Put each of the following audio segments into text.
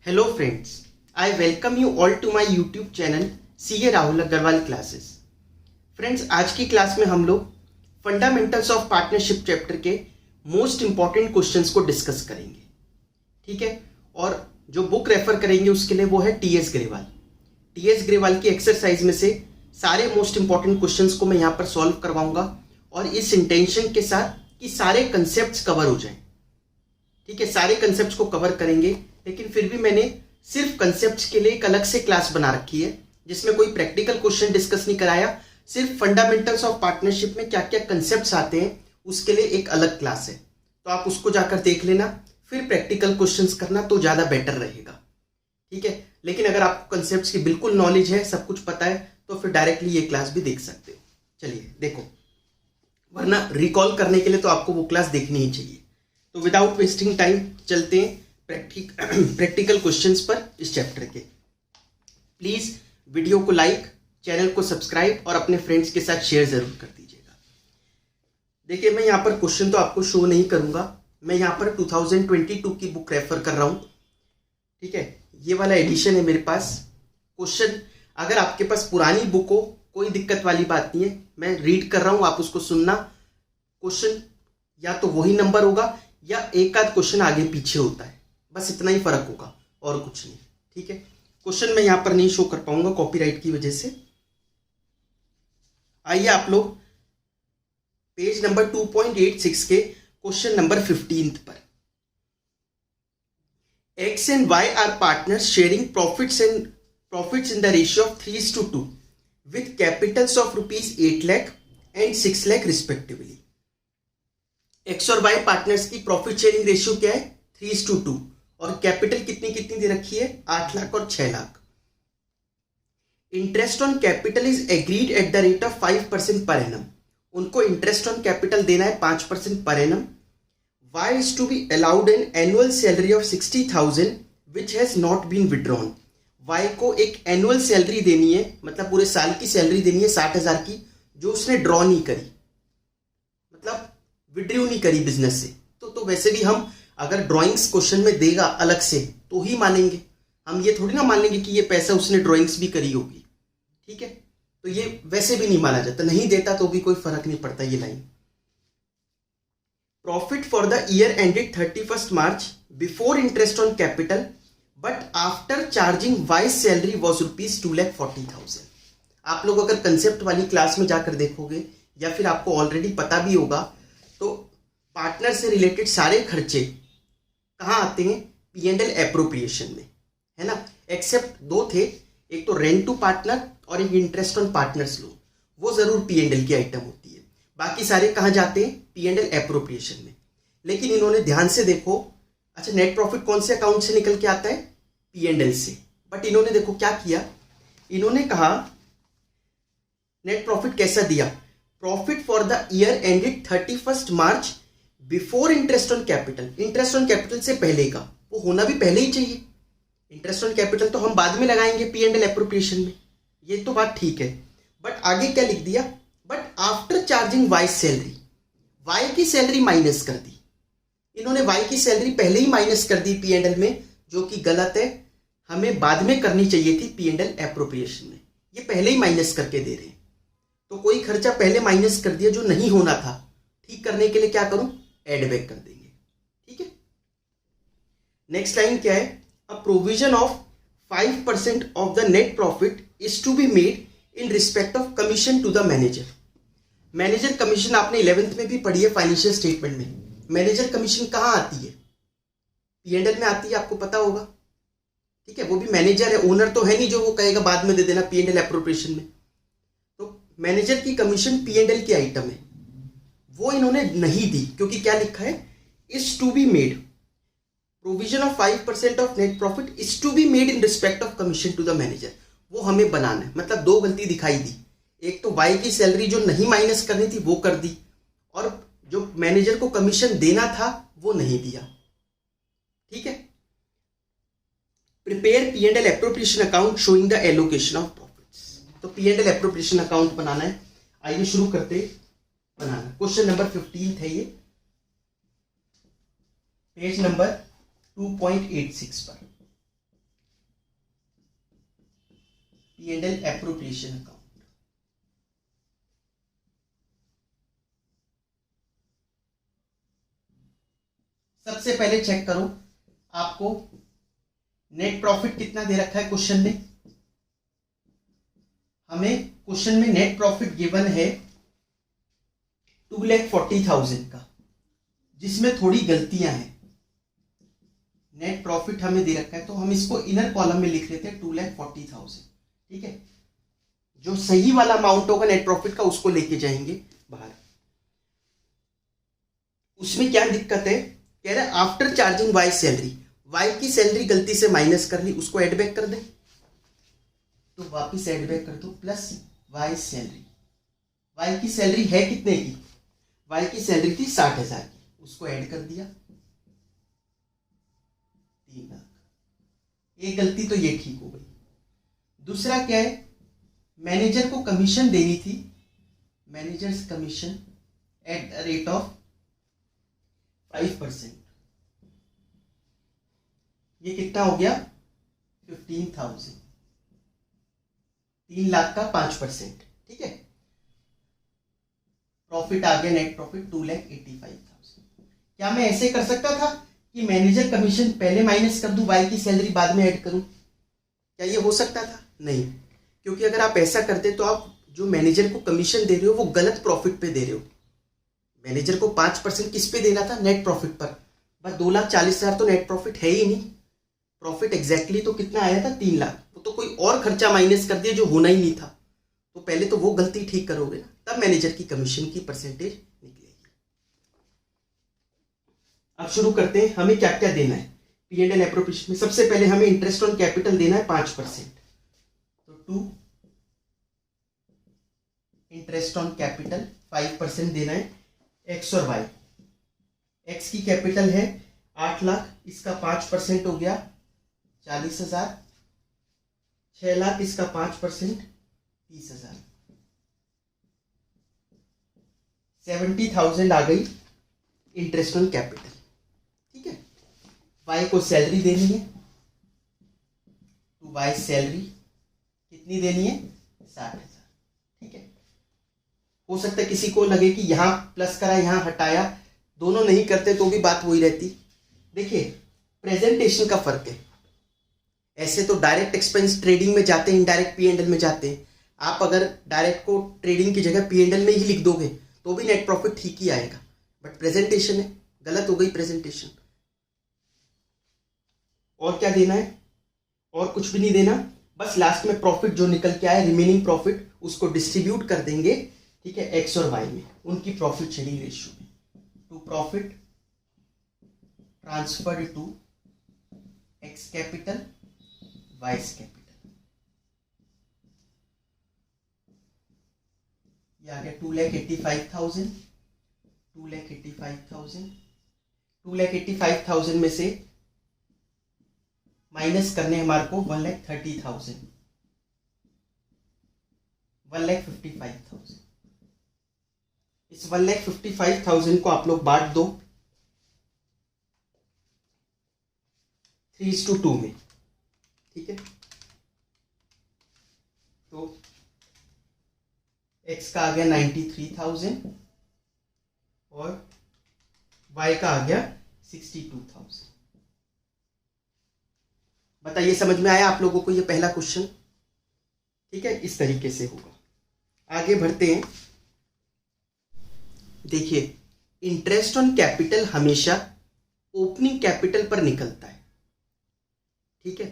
Hello friends, I welcome you all to my YouTube channel CA Rahul Agrawal classes. Friends, आज की class में हम लोग फंडामेंटल्स ऑफ पार्टनरशिप चैप्टर के मोस्ट इंपॉर्टेंट क्वेश्चंस को डिस्कस करेंगे। ठीक है, और जो बुक रेफर करेंगे उसके लिए वो है टीएस ग्रेवाल। टीएस ग्रेवाल की एक्सरसाइज में से सारे मोस्ट इंपॉर्टेंट क्वेश्चंस को मैं यहाँ पर सॉल्व करवाऊंगा और इस इंटेंशन के साथ कि सारे कंसेप्ट कवर हो जाएं। ठीक है, सारे कंसेप्ट को कवर करेंगे, लेकिन फिर भी मैंने सिर्फ कंसेप्ट्स के लिए एक अलग से क्लास बना रखी है जिसमें कोई प्रैक्टिकल क्वेश्चन डिस्कस नहीं कराया। सिर्फ फंडामेंटल्स ऑफ पार्टनरशिप में क्या क्या कंसेप्ट्स आते हैं उसके लिए एक अलग क्लास है, तो आप उसको जाकर देख लेना, फिर प्रैक्टिकल क्वेश्चंस करना तो ज़्यादा बेटर रहेगा। ठीक है, लेकिन अगर आपको कंसेप्ट्स की बिल्कुल नॉलेज है, सब कुछ पता है, तो फिर डायरेक्टली ये क्लास भी देख सकते हो। चलिए देखो, वरना रिकॉल करने के लिए तो आपको वो क्लास देखनी ही चाहिए। तो विदाउट वेस्टिंग टाइम चलते हैं प्रैक्टिकल क्वेश्चंस पर इस चैप्टर के। प्लीज वीडियो को लाइक, चैनल को सब्सक्राइब और अपने फ्रेंड्स के साथ शेयर जरूर कर दीजिएगा। देखिए, मैं यहाँ पर क्वेश्चन तो आपको शो नहीं करूंगा, मैं यहाँ पर 2022 की बुक रेफर कर रहा हूँ। ठीक है, ये वाला एडिशन है मेरे पास। क्वेश्चन अगर आपके पास पुरानी बुक हो, कोई दिक्कत वाली बात नहीं है, मैं रीड कर रहा हूँ, आप उसको सुनना। क्वेश्चन या तो वही नंबर होगा या एक आध क्वेश्चन आगे पीछे होता है, बस इतना ही फर्क होगा और कुछ नहीं। ठीक है, क्वेश्चन मैं यहां पर नहीं शो कर पाऊंगा कॉपीराइट की वजह से। आइए आप लोग पेज नंबर 2.86 के क्वेश्चन नंबर 15 पर। X and Y are partners sharing profits in the ratio of 3:2 with capitals of rupees 8 lakh and 6 lakh respectively. X और Y पार्टनर्स की प्रॉफिट शेयरिंग रेशियो क्या है? 3:2 और कैपिटल कितनी दे रखी है? 8 लाख और 6 lakh. Interest on capital is agreed eight the rate of 5% per annum. उनको इंटरेस्ट ऑन कैपिटल देना है 5% per annum. Y is to be allowed an annual salary of 60,000 which has not been withdrawn. Y को एक annual salary देनी है, मतलब पूरे साल की सैलरी देनी है 60,000 की, जो उसने ड्रॉ नहीं करी, मतलब विड्रू नहीं करी बिजनेस से। तो वैसे भी हम अगर ड्राइंग्स क्वेश्चन में देगा अलग से तो ही मानेंगे, हम ये थोड़ी ना मान लेंगे कि ये पैसा उसने ड्राइंग्स भी करी होगी। ठीक है, तो ये वैसे भी नहीं माना जाता, नहीं देता तो भी कोई फर्क नहीं पड़ता। ये line, profit for the year ended 31 March before interest on capital but after charging wise salary was rupees 2,40,000। आप लोग अगर कंसेप्ट वाली क्लास में जाकर देखोगे या फिर आपको ऑलरेडी पता भी होगा, तो पार्टनर से रिलेटेड सारे खर्चे कहाँ आते हैं? P&L एप्रोप्रिएशन में, है ना। एक्सेप्ट दो थे, एक तो रेंट टू पार्टनर और एक इंटरेस्ट ऑन पार्टनर्स लोन, वो जरूर P&L की आइटम होती है। बाकी सारे कहाँ जाते हैं? P&L एप्रोप्रिएशन में। लेकिन इन्होंने ध्यान से देखो, अच्छा नेट प्रॉफिट कौन से अकाउंट से निकल के आता है? P&L से। बट इन्होंने देखो क्या किया, इन्होंने कहा नेट प्रॉफिट कैसा दिया? Profit for the year ended 31 March before interest on capital. Interest on capital से पहले का, वो होना भी पहले ही चाहिए। इंटरेस्ट ऑन कैपिटल तो हम बाद में लगाएंगे P&L एप्रोप्रिएशन में, ये तो बात ठीक है। बट आगे क्या लिख दिया? But after charging Y salary, Y की सैलरी माइनस कर दी इन्होंने। वाई की सैलरी पहले ही माइनस कर दी P&L में, जो कि गलत है, हमें बाद में करनी चाहिए थी P&L एप्रोप्रिएशन में। ये पहले ही माइनस करके दे रहे हैं, तो कोई खर्चा पहले माइनस कर दिया जो नहीं होना था, ठीक करने के लिए क्या करूं? एड बैक कर देंगे। ठीक है, नेक्स्ट लाइन क्या है? A provision of 5% of the net profit is to be made in respect of commission to the manager. Manager commission आपने 11th में भी पढ़ी है फाइनेंशियल स्टेटमेंट में। मैनेजर कमीशन कहाँ आती है? P&L में आती है, आपको पता होगा। ठीक है, वो भी मैनेजर है, ओनर तो है नहीं जो वो कहेगा बाद में दे देना P&L एप्रोप्रिएशन में। तो मैनेजर की कमीशन P&L की आइटम है, वो इन्होंने नहीं दी, क्योंकि क्या लिखा है? Is to be made, provision of 5% of net profit is to be made in respect of commission to the manager. वो हमें बनाना है, मतलब दो गलती दिखाई दी। एक तो वाई की सैलरी जो नहीं माइनस करनी थी वो कर दी, और जो मैनेजर को कमीशन देना था वो नहीं दिया। ठीक है, prepare P&L appropriation account showing the allocation of profits. तो P&L एप्रोप्रिएशन अकाउंट बनाना है। आइए शुरू करते बनाना। क्वेश्चन नंबर 15 है ये, पेज नंबर 2.86 पर। P&L appropriation account. सबसे पहले चेक करो आपको नेट प्रॉफिट कितना दे रखा है क्वेश्चन में। हमें क्वेश्चन में नेट प्रॉफिट गिवन है 2,40,000 का, जिसमें थोड़ी गलतियां हैं। नेट प्रॉफिट हमें दे रखा है तो हम इसको इनर कॉलम में लिख लेते हैं 2,40,000। ठीक है, जो सही वाला अमाउंट होगा नेट प्रॉफिट का उसको लेके जाएंगे बाहर। उसमें क्या दिक्कत है, कह रहा है after charging Y salary, Y की सैलरी गलती से माइनस कर ली, उसको एड बैक कर दे, तो वापिस एड बैक कर दो प्लस वाई सैलरी। वाई की सैलरी है कितने की, वाई की सैलरी थी 60,000 की, उसको ऐड कर दिया 3 लाख। एक गलती तो ये ठीक हो गई। दूसरा क्या है, मैनेजर को कमीशन देनी थी, managers commission at the rate of 5%। ये कितना हो गया 15,000, 3 लाख का 5%। ठीक है, प्रॉफिट आ गया नेट प्रॉफिट 2,85,000। क्या मैं ऐसे कर सकता था कि मैनेजर कमीशन पहले माइनस कर दूं, वाई की सैलरी बाद में ऐड करूं? क्या ये हो सकता था? नहीं, क्योंकि अगर आप ऐसा करते तो आप जो मैनेजर को कमीशन दे रहे हो वो गलत प्रॉफिट पे दे रहे हो। मैनेजर को 5% किस पे देना था, नेट प्रॉफिट पर। बस 2,40,000 तो नेट प्रॉफिट है ही नहीं। प्रॉफिट एग्जैक्टली तो कितना आया था 3 लाख, वो तो कोई और खर्चा माइनस कर दिया जो होना ही नहीं था। तो पहले तो वो गलती ठीक करोगे ना, तब मैनेजर की कमीशन की परसेंटेज निकलेगी। अब शुरू करते हैं, हमें क्या क्या देना है P&L एप्रोप्रिएशन में। सबसे पहले हमें इंटरेस्ट ऑन कैपिटल देना है 5%, तो 2 इंटरेस्ट ऑन कैपिटल 5% देना है एक्स और वाई। एक्स की कैपिटल है 8 लाख, इसका 5% हो गया 40,000। 6 लाख, इसका 5% 30,000। 70,000 आ गई इंटरेस्ट ऑन कैपिटल। ठीक है, वाई को सैलरी देनी है, तो वाई सैलरी कितनी देनी है 60,000। ठीक है, हो सकता है किसी को लगे कि यहां प्लस करा यहां हटाया, दोनों नहीं करते तो भी बात वही रहती। देखिए प्रेजेंटेशन का फर्क है। ऐसे तो डायरेक्ट एक्सपेंस ट्रेडिंग में जाते हैं, इनडायरेक्ट P&L में जाते हैं। आप अगर डायरेक्ट को ट्रेडिंग की जगह P&L में ही लिख दोगे तो भी नेट प्रॉफिट ठीक ही आएगा, बट प्रेजेंटेशन है, गलत हो गई प्रेजेंटेशन। और क्या देना है, और कुछ भी नहीं देना, बस लास्ट में प्रॉफिट जो निकल के आए रिमेनिंग प्रॉफिट उसको डिस्ट्रीब्यूट कर देंगे। ठीक है, एक्स और वाई में उनकी प्रॉफिट शेयरिंग रेशियो में, to profit transferred to X capital Y's capital. ये आ गया 2,85,000। 2,85,000 में से माइनस करने हमारे को 1,30,000, 1,55,000। इस 1,55,000 को आप लोग बांट दो 3:2 में। ठीक है, तो x का आ गया 93,000 और y का आ गया 62,000। बताइए समझ में आया आप लोगों को ये पहला क्वेश्चन? ठीक है, इस तरीके से होगा। आगे बढ़ते हैं। देखिए इंटरेस्ट ऑन कैपिटल हमेशा ओपनिंग कैपिटल पर निकलता है। ठीक है,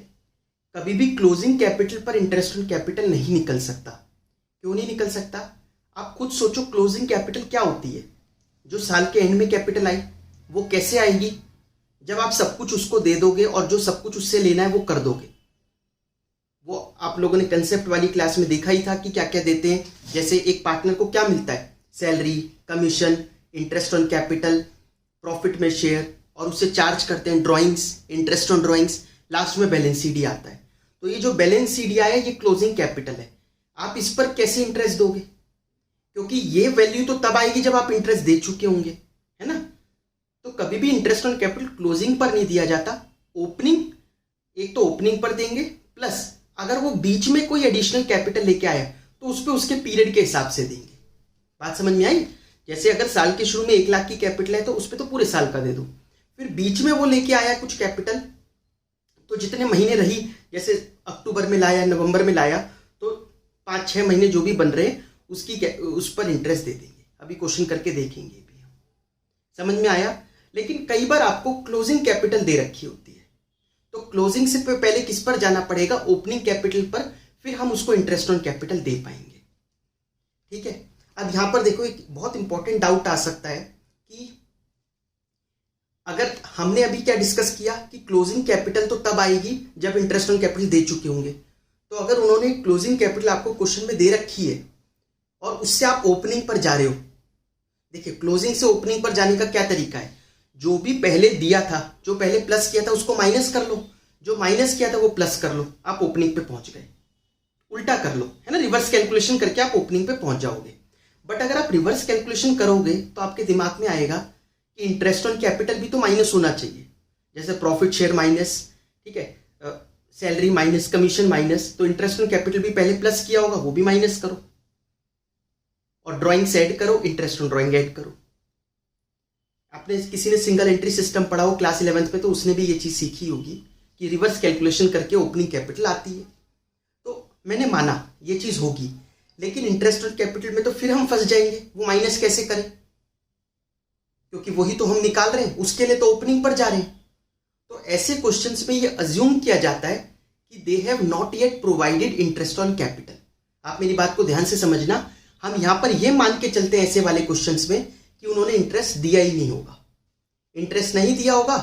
कभी भी क्लोजिंग कैपिटल पर इंटरेस्ट ऑन कैपिटल नहीं निकल सकता। क्यों नहीं निकल सकता? आप खुद सोचो, क्लोजिंग कैपिटल क्या होती है? जो साल के एंड में कैपिटल आई वो कैसे आएगी? जब आप सब कुछ उसको दे दोगे और जो सब कुछ उससे लेना है वो कर दोगे। वो आप लोगों ने कंसेप्ट वाली क्लास में देखा ही था कि क्या क्या देते हैं। जैसे एक पार्टनर को क्या मिलता है, salary, commission, interest on capital, profit में शेयर, और उससे चार्ज करते हैं drawings, interest on drawings, last में बैलेंस शीट आता है। तो ये जो बैलेंस शीट आया ये क्लोजिंग कैपिटल है। आप इस पर कैसे इंटरेस्ट दोगे? क्योंकि ये वैल्यू तो तब आएगी जब आप इंटरेस्ट दे चुके होंगे, है ना। तो कभी भी इंटरेस्ट ऑन कैपिटल क्लोजिंग पर नहीं दिया जाता, ओपनिंग, एक तो ओपनिंग पर देंगे प्लस अगर वो बीच में कोई एडिशनल कैपिटल लेके आया तो उस पर उसके पीरियड के हिसाब से देंगे। बात समझ में आई? जैसे अगर साल के शुरू में 1 लाख की कैपिटल है तो उस पर तो पूरे साल का दे दो, फिर बीच में वो लेके आया कुछ कैपिटल तो जितने महीने रही, जैसे अक्टूबर में लाया, नवंबर में लाया, तो 5-6 महीने जो भी बन रहे उसकी उस पर इंटरेस्ट दे देंगे। अभी क्वेश्चन करके देखेंगे भी हम। समझ में आया? लेकिन कई बार आपको क्लोजिंग कैपिटल दे रखी होती है, तो क्लोजिंग से पहले किस पर जाना पड़ेगा? ओपनिंग कैपिटल पर, फिर हम उसको इंटरेस्ट ऑन कैपिटल दे पाएंगे। ठीक है। अब यहां पर देखो एक बहुत इंपॉर्टेंट डाउट आ सकता है कि अगर हमने अभी क्या डिस्कस किया कि क्लोजिंग कैपिटल तो तब आएगी जब इंटरेस्ट ऑन कैपिटल दे चुके होंगे। तो अगर उन्होंने क्लोजिंग कैपिटल आपको क्वेश्चन में दे रखी है और उससे आप ओपनिंग पर जा रहे हो, देखिए क्लोजिंग से ओपनिंग पर जाने का क्या तरीका है? जो भी पहले दिया था, जो पहले प्लस किया था उसको माइनस कर लो, जो माइनस किया था वो प्लस कर लो, आप ओपनिंग पे पहुंच गए। उल्टा कर लो, है ना, रिवर्स कैलकुलेशन करके आप ओपनिंग पे पहुंच जाओगे। बट अगर आप रिवर्स कैलकुलेशन करोगे तो आपके दिमाग में आएगा कि इंटरेस्ट ऑन कैपिटल भी तो माइनस होना चाहिए, जैसे प्रॉफिट शेयर माइनस, ठीक है, सैलरी माइनस, कमीशन माइनस, तो इंटरेस्ट ऑन कैपिटल भी पहले प्लस किया होगा वो भी माइनस करो, और ड्राइंग से ऐड करो, इंटरेस्ट ऑन ड्राइंग ऐड करो। आपने किसी ने सिंगल एंट्री सिस्टम पढ़ा हो क्लास 11th में तो उसने भी ये चीज सीखी होगी कि रिवर्स कैलकुलेशन करके ओपनिंग कैपिटल आती है। तो मैंने माना ये चीज होगी, लेकिन इंटरेस्ट ऑन कैपिटल में तो फिर हम फंस जाएंगे, वो माइनस कैसे करें? क्योंकि वही तो हम निकाल रहे हैं, उसके लिए तो ओपनिंग पर जा रहे हैं। तो ऐसे क्वेश्चंस में ये अज्यूम किया जाता है कि they have not yet provided interest on capital. आप मेरी बात को ध्यान से समझना, हम यहां पर यह मान के चलते हैं ऐसे वाले क्वेश्चंस में कि उन्होंने इंटरेस्ट दिया ही नहीं होगा। इंटरेस्ट नहीं दिया होगा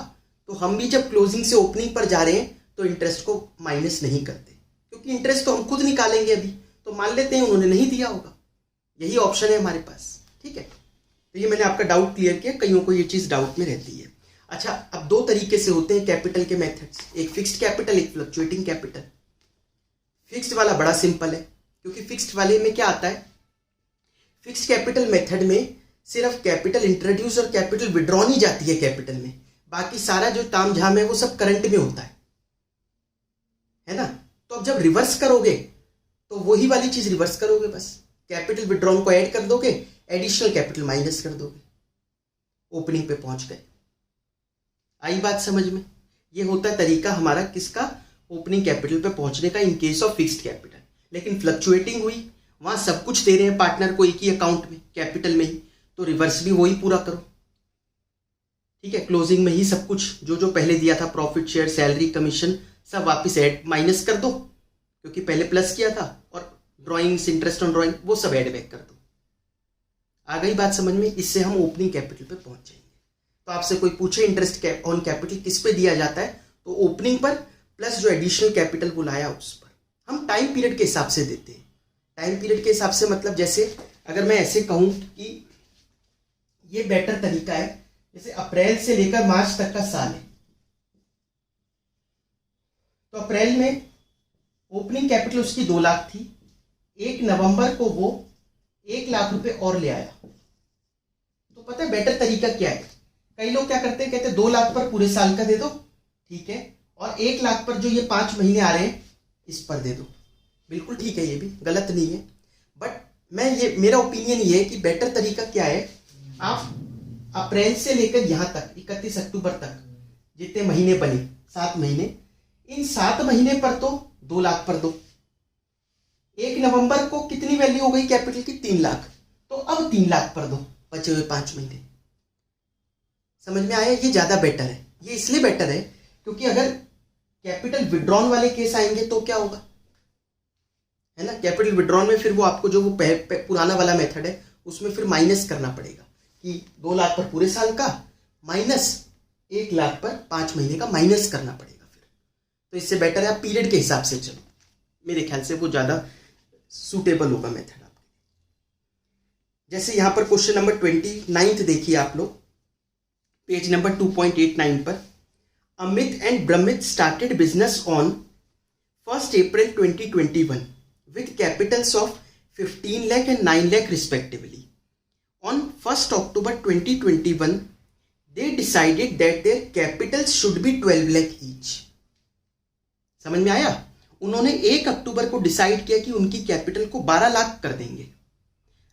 तो हम भी जब क्लोजिंग से ओपनिंग पर जा रहे हैं तो इंटरेस्ट को माइनस नहीं करते, क्योंकि इंटरेस्ट तो हम खुद निकालेंगे अभी, तो मान लेते हैं उन्होंने नहीं दिया होगा। यही ऑप्शन है हमारे पास। ठीक है, तो ये मैंने आपका डाउट क्लियर किया, कईयों को ये चीज डाउट में रहती है। अच्छा, अब दो तरीके से होते हैं कैपिटल के मेथड्स, एक फिक्स्ड कैपिटल, एक फ्लक्चुएटिंग कैपिटल। फिक्स्ड वाला बड़ा सिंपल है, क्योंकि फिक्स्ड वाले में क्या आता है, फिक्स्ड कैपिटल मेथड में सिर्फ कैपिटल इंट्रोड्यूस और कैपिटल विड्रॉ नहीं जाती है कैपिटल में, बाकी सारा जो तामझाम है वो सब करंट में होता है ना। तो अब जब रिवर्स करोगे तो वही वाली चीज रिवर्स करोगे, बस कैपिटल विड्रॉन को ऐड कर दोगे, एडिशनल कैपिटल माइनस कर दोगे, ओपनिंग पे पहुंच गए। आई बात समझ में? ये होता है तरीका हमारा किसका, ओपनिंग कैपिटल पे पहुंचने का in case of fixed capital. लेकिन फ्लक्चुएटिंग हुई, वहां सब कुछ दे रहे हैं पार्टनर को एक ही अकाउंट में, कैपिटल में ही, तो रिवर्स भी वही पूरा करो। ठीक है, क्लोजिंग में ही सब कुछ जो जो पहले दिया था, प्रॉफिट शेयर, सैलरी, कमीशन, सब वापस ऐड माइनस कर दो, क्योंकि पहले प्लस किया था, और ड्राइंग्स, इंटरेस्ट ऑन ड्राइंग, वो सब ऐड बैक कर दो। आ गई बात समझ में? इससे हम ओपनिंग कैपिटल पे पहुंच जाएंगे। तो आपसे कोई पूछे इंटरेस्ट ऑन कैपिटल किस पे दिया जाता है, तो ओपनिंग पर प्लस जो एडिशनल कैपिटल वो लाया उस पर। हम टाइम पीरियड के हिसाब से देते हैं। टाइम पीरियड के हिसाब से मतलब जैसे अगर मैं ऐसे कहूं कि ये बेटर तरीका है, जैसे अप्रैल से लेकर मार्च तक का साल है, तो अप्रैल में ओपनिंग कैपिटल उसकी 2 लाख थी, 1 नवंबर को वो 1 लाख रुपए और ले आया। तो पता है बेटर तरीका क्या है? कई लोग क्या करते हैं, कहते हैं 2 लाख पर पूरे साल का दे दो, ठीक है, और 1 लाख पर जो ये 5 महीने आ रहे हैं इस पर दे दो। बिल्कुल ठीक है, ये भी गलत नहीं है, बट मेरा ओपिनियन ये है कि बेटर तरीका क्या है, आप अप्रैल से लेकर यहां तक 31 अक्टूबर तक जितने महीने बने, 7 महीने, इन 7 महीने पर तो 2 लाख पर दो। 1 नवंबर को कितनी वैल्यू हो गई कैपिटल की? 3 लाख, तो अब 3 लाख पर दो बचे हुए 5 महीने। समझ में आया? ये ज्यादा बेटर है। ये इसलिए बेटर है क्योंकि अगर कैपिटल विड्रॉन वाले केस आएंगे तो क्या होगा, है ना, कैपिटल विड्रॉन में फिर वो आपको जो वो पुराना वाला मेथड है उसमें फिर माइनस करना पड़ेगा कि 2 लाख पर पूरे साल का माइनस 1 लाख पर 5 महीने का माइनस करना पड़ेगा फिर। तो इससे बेटर है आप पीरियड के हिसाब से चलो, मेरे ख्याल से वो ज्यादा सूटेबल होगा मेथड आपके। जैसे यहां पर क्वेश्चन नंबर 29 देखिए आप लोग, पेज नंबर 2.89 पर। Amit and Brahmit started business on 1st April 2021 with capitals of 15 lakh and 9 lakh respectively. On 1st October 2021, they decided that their capitals should be 12 lakh each. समझ में आया? उन्होंने 1 अक्टूबर को डिसाइड किया कि उनकी कैपिटल को 12 लाख कर देंगे।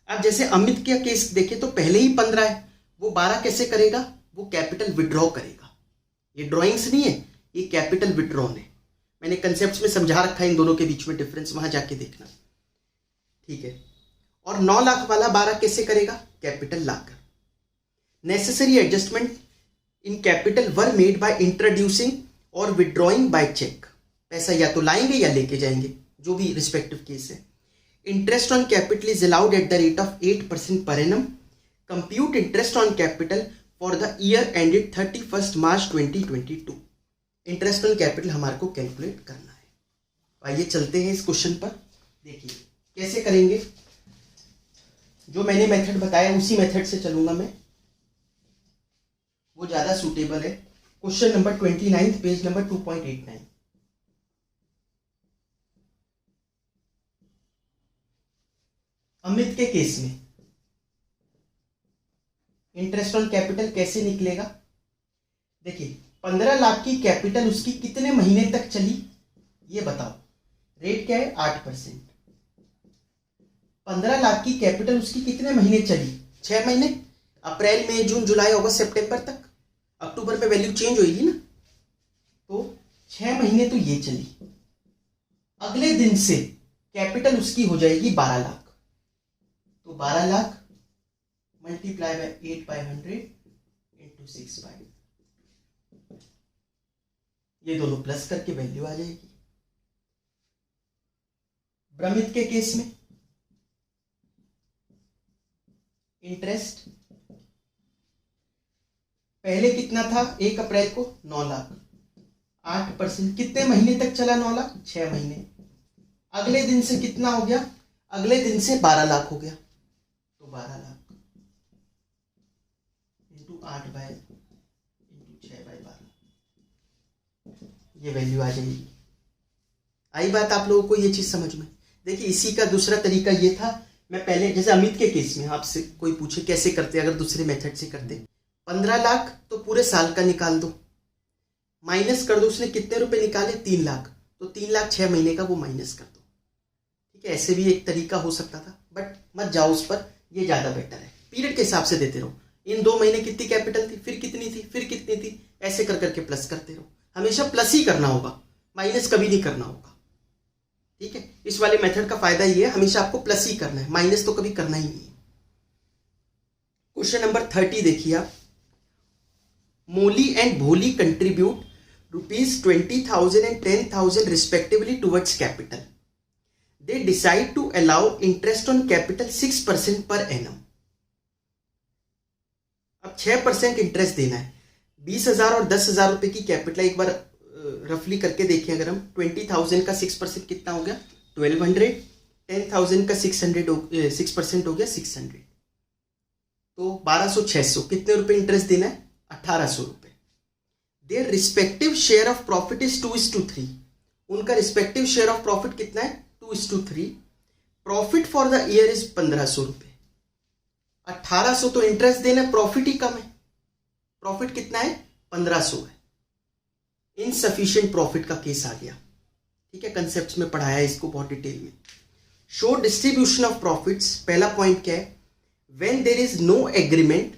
अब जैसे अमित का केस देखें तो पहले ही 15 है, वो 12 कैसे करेगा? वो कैपिटल विड्रॉ करेगा। ये ड्राइंग्स नहीं है, ये कैपिटल विड्रॉन है। मैंने कंसेप्ट में समझा रखा है इन दोनों के बीच में डिफरेंस, वहां जाके देखना, ठीक है। और 9 लाख वाला 12 कैसे करेगा? Capital locker. Necessary adjustment in capital were made by introducing और विड्रॉइंग बाय चेक। पैसा या तो लाएंगे या लेके जाएंगे, जो भी रिस्पेक्टिव केस है। Interest on capital is allowed at the rate of 8% per annum. Compute interest on capital for the year ended 31 March 2022। Interest on capital हमारे को कैलकुलेट करना है। आइए चलते हैं इस क्वेश्चन पर। देखिए कैसे करेंगे, जो मैंने मेथड बताया उसी मेथड से चलूंगा मैं, वो ज्यादा सूटेबल है। Question number 29 page number 2.89। Amit के केस में इंटरेस्ट ऑन कैपिटल कैसे निकलेगा? देखिए 15 लाख की कैपिटल उसकी कितने महीने तक चली ये बताओ। रेट क्या है? 8%। 15 लाख की कैपिटल उसकी कितने महीने चली? 6 महीने। अप्रैल मई जून जुलाई अगस्त सितंबर तक। अक्टूबर में वैल्यू चेंज होगी ना, तो 6 महीने तो ये चली। अगले दिन से कैपिटल उसकी हो जाएगी 12 लाख। तो 12 लाख मल्टीप्लाई बाय 8/100 इंटू 6/, ये दोनों प्लस करके वैल्यू आ जाएगी। ब्रह्मित के केस में इंटरेस्ट पहले कितना था? 1 अप्रैल को 9 लाख। 8% कितने महीने तक चला? 9 लाख 6 महीने। अगले दिन से कितना हो गया? अगले दिन से 12 लाख हो गया। तो 12 लाख इंटू 8/6/12, ये वैल्यू आ जाएगी। आई बात आप लोगों को ये चीज समझ में? देखिए इसी का दूसरा तरीका ये था, मैं पहले जैसे अमित के केस में आपसे कोई पूछे कैसे करते, अगर दूसरे मेथड से करते, 15 लाख तो पूरे साल का निकाल दो, माइनस कर दो उसने कितने रुपए निकाले? 3 लाख, तो 3 लाख 6 महीने का वो माइनस कर दो। ठीक है, ऐसे भी एक तरीका हो सकता था, बट मत जाओ उस पर, ये ज्यादा बेटर है। पीरियड के हिसाब से देते रहो। इन 2 महीने कितनी कैपिटल थी, फिर कितनी थी, फिर कितनी थी, ऐसे कर करके प्लस करते रहो। हमेशा प्लस ही करना होगा, माइनस कभी नहीं करना होगा। ठीक है, इस वाले मेथड का फायदा ये है, हमेशा आपको प्लस ही करना है, माइनस तो कभी करना ही नहीं है। क्वेश्चन नंबर 30 देखिए आप। मोली एंड भोली contribute ₹20,000 and $10,000 respectively towards capital. They decide to allow interest on capital 6% per annum. अब 6% इंटरेस्ट देना है। 20,000 और 10,000 रुपए की कैपिटल, एक बार रफली करके देखें अगर हम, 20,000 का 6% कितना हो गया? 1,200। 10,000 का 6% हो गया 600। तो 1200 600 कितने रुपए इंटरेस्ट देना है? 1,800 रुपए। Their respective share of profit is 2:3। उनका रिस्पेक्टिव शेयर ऑफ प्रॉफिट कितना है? 2:3। Profit for the year is 1,500 रुपए। 1,800 तो इंटरेस्ट देना है, प्रॉफिट ही कम है। प्रॉफिट कितना है? 1,500 है। इनसफिशिएंट प्रॉफिट का केस आ गया। ठीक है, कंसेप्ट में पढ़ाया है इसको बहुत डिटेल में। शो डिस्ट्रीब्यूशन ऑफ प्रॉफिट्स, पहला पॉइंट क्या है? When there is no agreement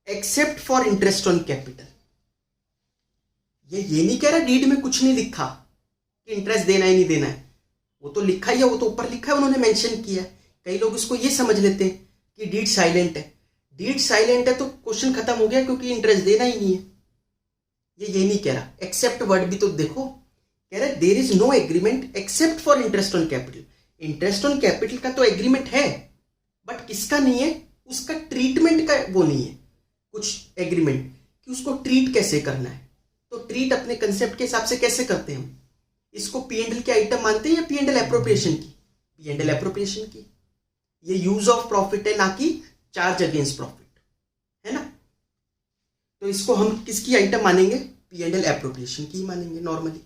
except for interest on capital. ये नहीं कह रहा डीड में कुछ नहीं लिखा कि इंटरेस्ट देना ही नहीं देना है, वो तो लिखा ही है, वो तो ऊपर लिखा है, उन्होंने मेंशन किया है। कई लोग इसको ये समझ लेते हैं कि डीड साइलेंट है। डीड साइलेंट है तो क्वेश्चन खत्म हो गया, क्योंकि इंटरेस्ट देना ही नहीं है। ये नहीं कह रहा। एक्सेप्ट वर्ड भी तो देखो, कह रहा है there is no agreement except for interest on capital. Interest on capital का तो एग्रीमेंट है, बट किसका नहीं है? उसका ट्रीटमेंट का वो नहीं है कुछ एग्रीमेंट कि उसको ट्रीट कैसे करना है। तो ट्रीट अपने कंसेप्ट के हिसाब से कैसे करते हैं हम? इसको P&L के आइटम मानते हैं या P&L एप्रोप्रिएशन की? P&L एप्रोप्रिएशन की। ये यूज ऑफ प्रॉफिट है, ना कि चार्ज अगेंस्ट प्रॉफिट, है ना। तो इसको हम किसकी आइटम मानेंगे? P&L एप्रोप्रिएशन की मानेंगे नॉर्मली।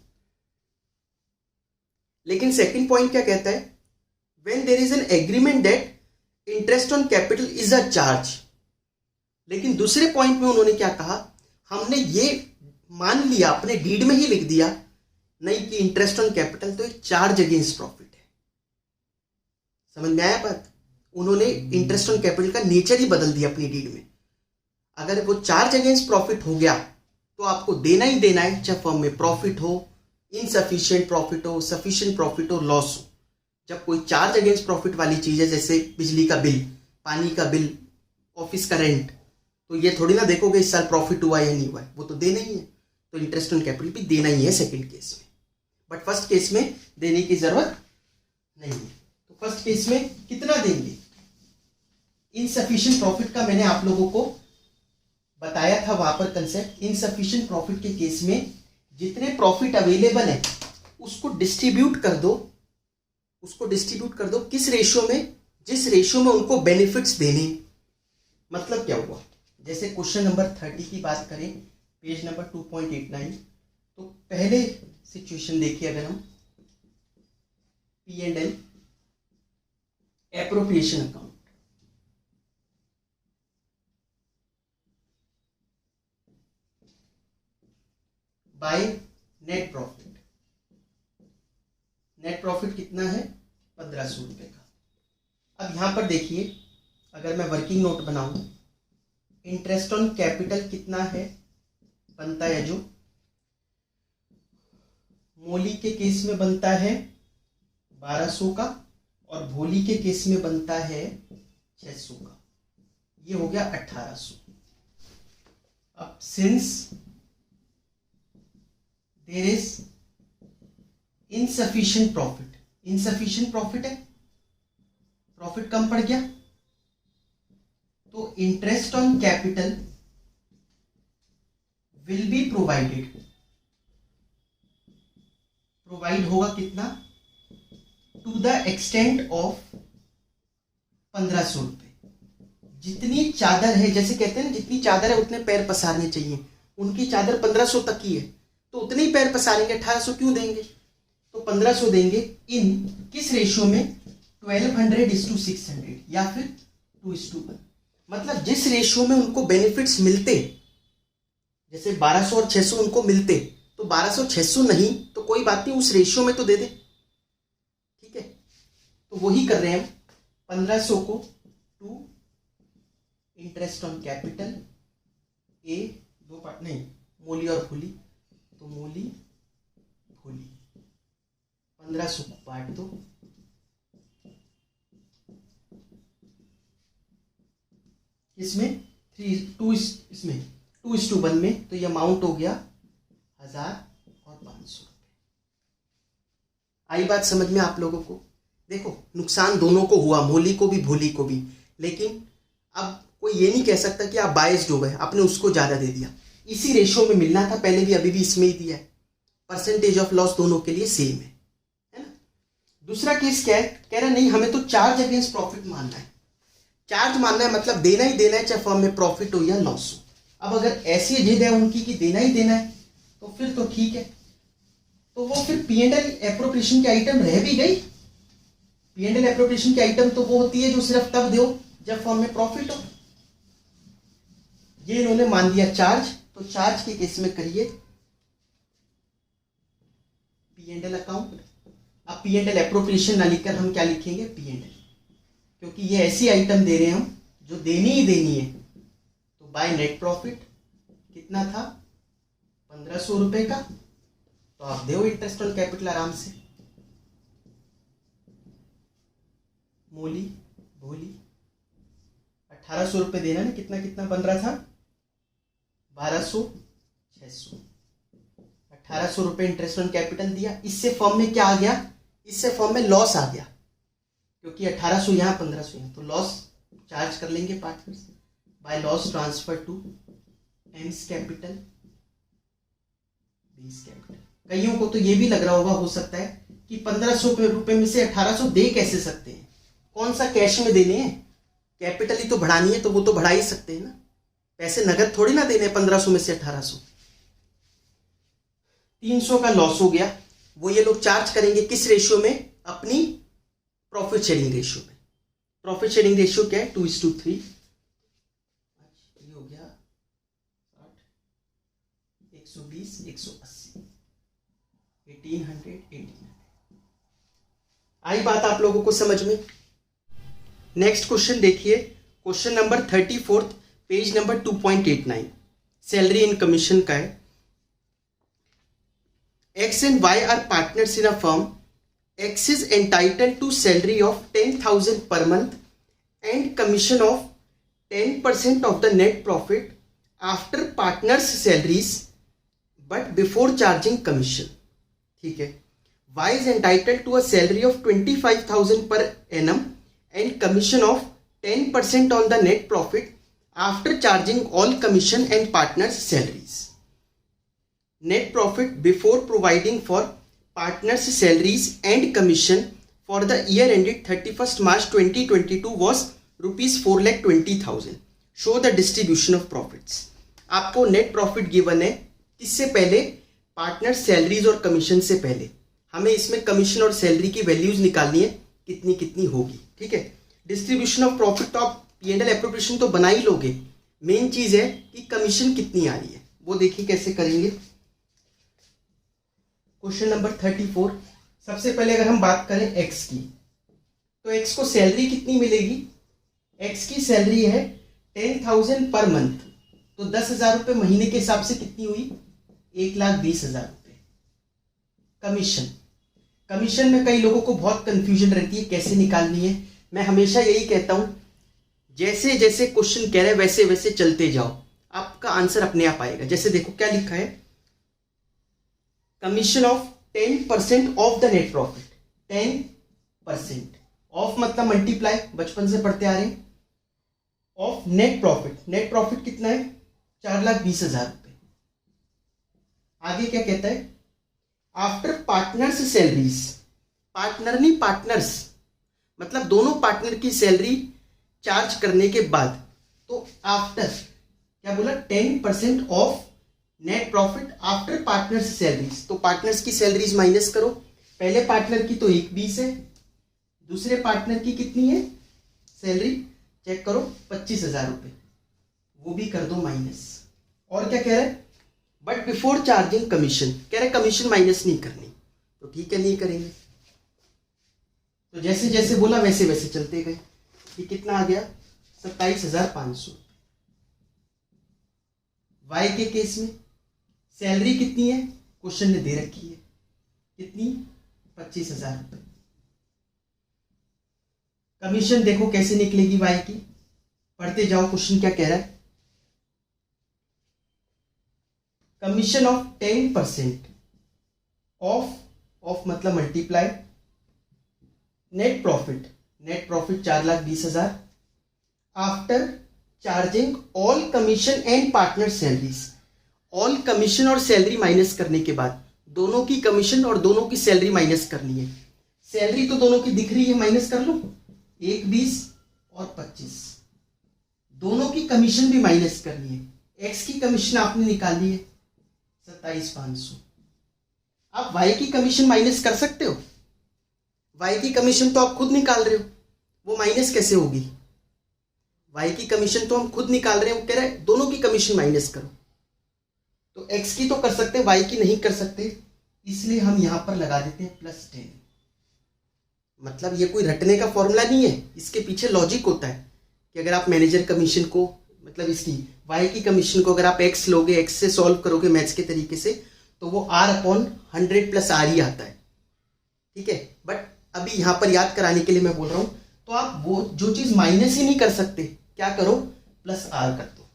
लेकिन सेकंड पॉइंट क्या कहता है? When there is an agreement that interest on capital is a charge. लेकिन दूसरे पॉइंट में उन्होंने क्या कहा? हमने ये मान लिया, अपने डीड में ही लिख दिया नहीं कि इंटरेस्ट ऑन कैपिटल, तो एक चार्ज अगेंस्ट प्रॉफिट है। समझ में आया बात? उन्होंने इंटरेस्ट ऑन कैपिटल का नेचर ही बदल दिया अपनी डीड में। अगर वो चार्ज अगेंस्ट प्रॉफिट हो गया तो आपको देना ही देना है, चाहे फर्म में प्रॉफिट हो, इनसफिशिएंट प्रॉफिट हो, सफिशिएंट प्रॉफिट हो, लॉस हो। जब कोई चार्ज अगेंस्ट प्रॉफिट वाली चीज है, जैसे बिजली का बिल, पानी का बिल, ऑफिस का रेंट, तो ये थोड़ी ना देखोगे इस साल प्रॉफिट हुआ या नहीं हुआ है, वो तो देना ही है। तो इंटरेस्ट ऑन कैपिटल भी देना ही है सेकंड केस में, बट फर्स्ट केस में देने की जरूरत नहीं है। तो फर्स्ट केस में कितना देंगे? इनसफिशिएंट प्रॉफिट का मैंने आप लोगों को बताया था वहां पर कंसेप्ट। इनसफिशिएंट प्रॉफिट के केस में जितने प्रॉफिट अवेलेबल है उसको डिस्ट्रीब्यूट कर दो, किस रेशियो में? जिस रेशियो में उनको बेनिफिट्स देने। मतलब क्या हुआ? जैसे क्वेश्चन नंबर 30 की बात करें, पेज नंबर 2.89, तो पहले सिचुएशन देखिए, अगर हम P&L appropriation account, by net profit. Net profit कितना है? 1500 रुपए का। अब यहां पर देखिए, अगर मैं वर्किंग नोट बनाऊं, इंटरेस्ट ऑन कैपिटल कितना है बनता है? जो मोली के केस में बनता है 1200 का, और भोली के केस में बनता है 600 का। ये हो गया 1800। अब since there is insufficient profit है, प्रॉफिट कम पड़ गया, तो interest on capital will be provide होगा कितना? टू द एक्सटेंट ऑफ 1500 रुपए। जितनी चादर है, जैसे कहते हैं ना, जितनी चादर है उतने पैर पसारने चाहिए, उनकी चादर 1500 तक की है तो उतने ही पैर पसारेंगे, 1800 क्यों देंगे? तो 1500 देंगे। इन किस रेशियो में? 1200:600 या फिर 2:1। मतलब जिस रेशियो में उनको बेनिफिट्स मिलते, जैसे 1200 और 600 उनको मिलते, तो 1200 600 नहीं तो कोई बात नहीं, उस रेशियो में तो दे दे, ठीक है। तो वही कर रहे हैं हम। 1500 को टू इंटरेस्ट ऑन कैपिटल, ए दो पार्ट नहीं, मोली और भोली, तो मोली भोली 1500 को बांट दो, इसमें 2:1 में, तो ये अमाउंट हो गया 1000 और 500 रुपए। आई बात समझ में आप लोगों को? देखो, नुकसान दोनों को हुआ, मोली को भी भोली को भी, लेकिन अब कोई ये नहीं कह सकता कि आप बायस्ड हो गए, आपने उसको ज्यादा दे दिया। इसी रेशियो में मिलना था पहले भी, अभी भी इसमें ही दिया है। परसेंटेज ऑफ लॉस दोनों के लिए सेम है ना। दूसरा केस क्या है? कह रहा नहीं, हमें तो चार्ज अगेंस्ट प्रॉफिट मानना है। चार्ज मानना है मतलब देना ही देना है, चाहे फर्म में प्रॉफिट हो या लॉस हो। अब अगर ऐसी जिद है उनकी कि देना ही देना है, तो फिर तो ठीक है, तो वो फिर P&L एप्रोप्रिएशन की आइटम रह भी गई। P&L एप्रोप्रिएशन की आइटम तो वो होती है जो सिर्फ तब दो जब फर्म में प्रॉफिट हो। ये इन्होंने मान दिया चार्ज, तो चार्ज के केस में करिए P&L अकाउंट। अब P&L एप्रोप्रिएशन ना लिखकर हम क्या लिखेंगे? P&L, क्योंकि ये ऐसी आइटम दे रहे हैं हम जो देनी ही देनी है। तो बाय नेट प्रॉफिट कितना था? 1500 रुपए का, तो आप दो इंटरेस्ट ऑन कैपिटल आराम से। मोली भोली 1800 रुपए देना ना, कितना कितना बन रहा था? 1200 600, 1800 रुपए इंटरेस्ट ऑन कैपिटल दिया। इससे फर्म में क्या आ गया? इससे फर्म में लॉस आ गया, क्योंकि 1800 यहां 1500 यहां, तो लॉस चार्ज कर लेंगे partners by loss transfer to A's capital, बीस कैपिटल। कईयों को तो ये भी लग रहा होगा, हो सकता है कि 1500 रुपए में से 1800 दे कैसे सकते हैं? कौन सा कैश में देने हैं? कैपिटल ही तो बढ़ानी है, तो वो तो बढ़ा ही सकते हैं ना, पैसे नगद थोड़ी ना देने 1500 में से 1800। 300 का लॉस हो गया, वो ये लोग चार्ज करेंगे किस रेशियो में? अपनी प्रॉफिट शेयरिंग रेशियो में। प्रॉफिट शेयरिंग रेशियो क्या है? 2:3। ये हो गया 60, 120, 180, 1800 आई बात आप लोगों को समझ में। नेक्स्ट क्वेश्चन देखिए, question number 34 page number 2.89 salary and commission का है। X and Y are partners in a firm. X is entitled to salary of 10,000 per month and commission of 10% of the net profit after partners' salaries, but before charging commission. ठीक है। Y is entitled to a salary of 25,000 per annum and commission of 10% on the net profit after charging all commission and partners' salaries. Net profit before providing for partners' salaries and commission for the year ended 31st March 2022 was rupees 4,20,000. Show the distribution of profits. आपको net profit given है किससे पहले, partner salaries और commission से पहले। हमें इसमें commission और सैलरी की वैल्यूज निकालनी है, कितनी कितनी होगी। ठीक है, डिस्ट्रीब्यूशन ऑफ प्रॉफिट तो आप P&L एप्रोप्रिएशन तो बना ही लोगे, मेन चीज है कि कमीशन कितनी आ रही है, वो देखिए कैसे करेंगे। क्वेश्चन नंबर 34, सबसे पहले अगर हम बात करें एक्स की, तो एक्स को सैलरी कितनी मिलेगी। एक्स की सैलरी है 10,000 पर मंथ, तो 10,000 रुपये महीने के हिसाब से कितनी हुई, 1,20,000 रुपये। कमीशन में कई लोगों को बहुत कंफ्यूजन रहती है कैसे निकालनी है। मैं हमेशा यही कहता हूं, जैसे जैसे क्वेश्चन कह रहे हैं वैसे वैसे चलते जाओ, आपका आंसर अपने आप आएगा। जैसे देखो क्या लिखा है, commission of 10% of the net profit. 10% of मतलब मल्टीप्लाई, बचपन से पढ़ते आ रहे हैं, of net profit. Net profit कितना है, 4,20,000 रुपये। आगे क्या कहता है, आफ्टर पार्टनर्स सैलरीज। पार्टनर नहीं, पार्टनर्स मतलब दोनों पार्टनर की सैलरी चार्ज करने के बाद, तो आफ्टर क्या बोला, 10% of net profit after partners salaries. तो पार्टनर्स की सैलरीज माइनस करो, पहले पार्टनर की तो 1,20 है, दूसरे पार्टनर की कितनी है सैलरी, चेक करो 25,000 रुपये, वो भी कर दो माइनस। और क्या कह रहा है, बट बिफोर चार्जिंग कमीशन, कह रहे कमीशन माइनस नहीं करनी, तो ठीक है नहीं करेंगे। तो जैसे जैसे बोला वैसे वैसे चलते गए। ये कितना आ गया, 27,500। वाई के केस में सैलरी कितनी है, क्वेश्चन ने दे रखी है कितनी, 25,000 रुपये। कमीशन देखो कैसे निकलेगी वाई की, पढ़ते जाओ क्वेश्चन क्या कह रहा है। कमीशन ऑफ 10% ऑफ मतलब multiply net profit 4,20,000 after charging all commission and partner salaries. All commission और सैलरी माइनस करने के बाद दोनों की कमीशन और दोनों की सैलरी माइनस करनी है। सैलरी तो दोनों की दिख रही है, माइनस कर लो, 1,20 और 25। दोनों की कमीशन भी माइनस करनी है। एक्स की कमीशन आपने निकाली है 27,500। आप वाई की कमीशन माइनस कर सकते हो, वाई की कमीशन तो आप खुद निकाल रहे हो, वो माइनस कैसे होगी। वाई की कमीशन तो हम खुद निकाल रहे हैं, वो कह रहा है दोनों की कमीशन माइनस करो। तो एक्स की तो कर सकते हैं, वाई की नहीं कर सकते, इसलिए हम यहां पर लगा देते हैं +10। मतलब ये कोई रटने का फॉर्मूला नहीं है, इसके पीछे लॉजिक होता है कि अगर आप मैनेजर कमीशन को मतलब इसकी वाई की कमीशन को अगर आप एक्स लोगे, एक्स से सॉल्व करोगे मैथ्स के तरीके से, तो वो R/100 + R ही आता है। ठीक है, बट अभी यहां पर याद कराने के लिए मैं बोल रहा हूं, तो आप वो जो चीज माइनस ही नहीं कर सकते, क्या करो, +R कर दो।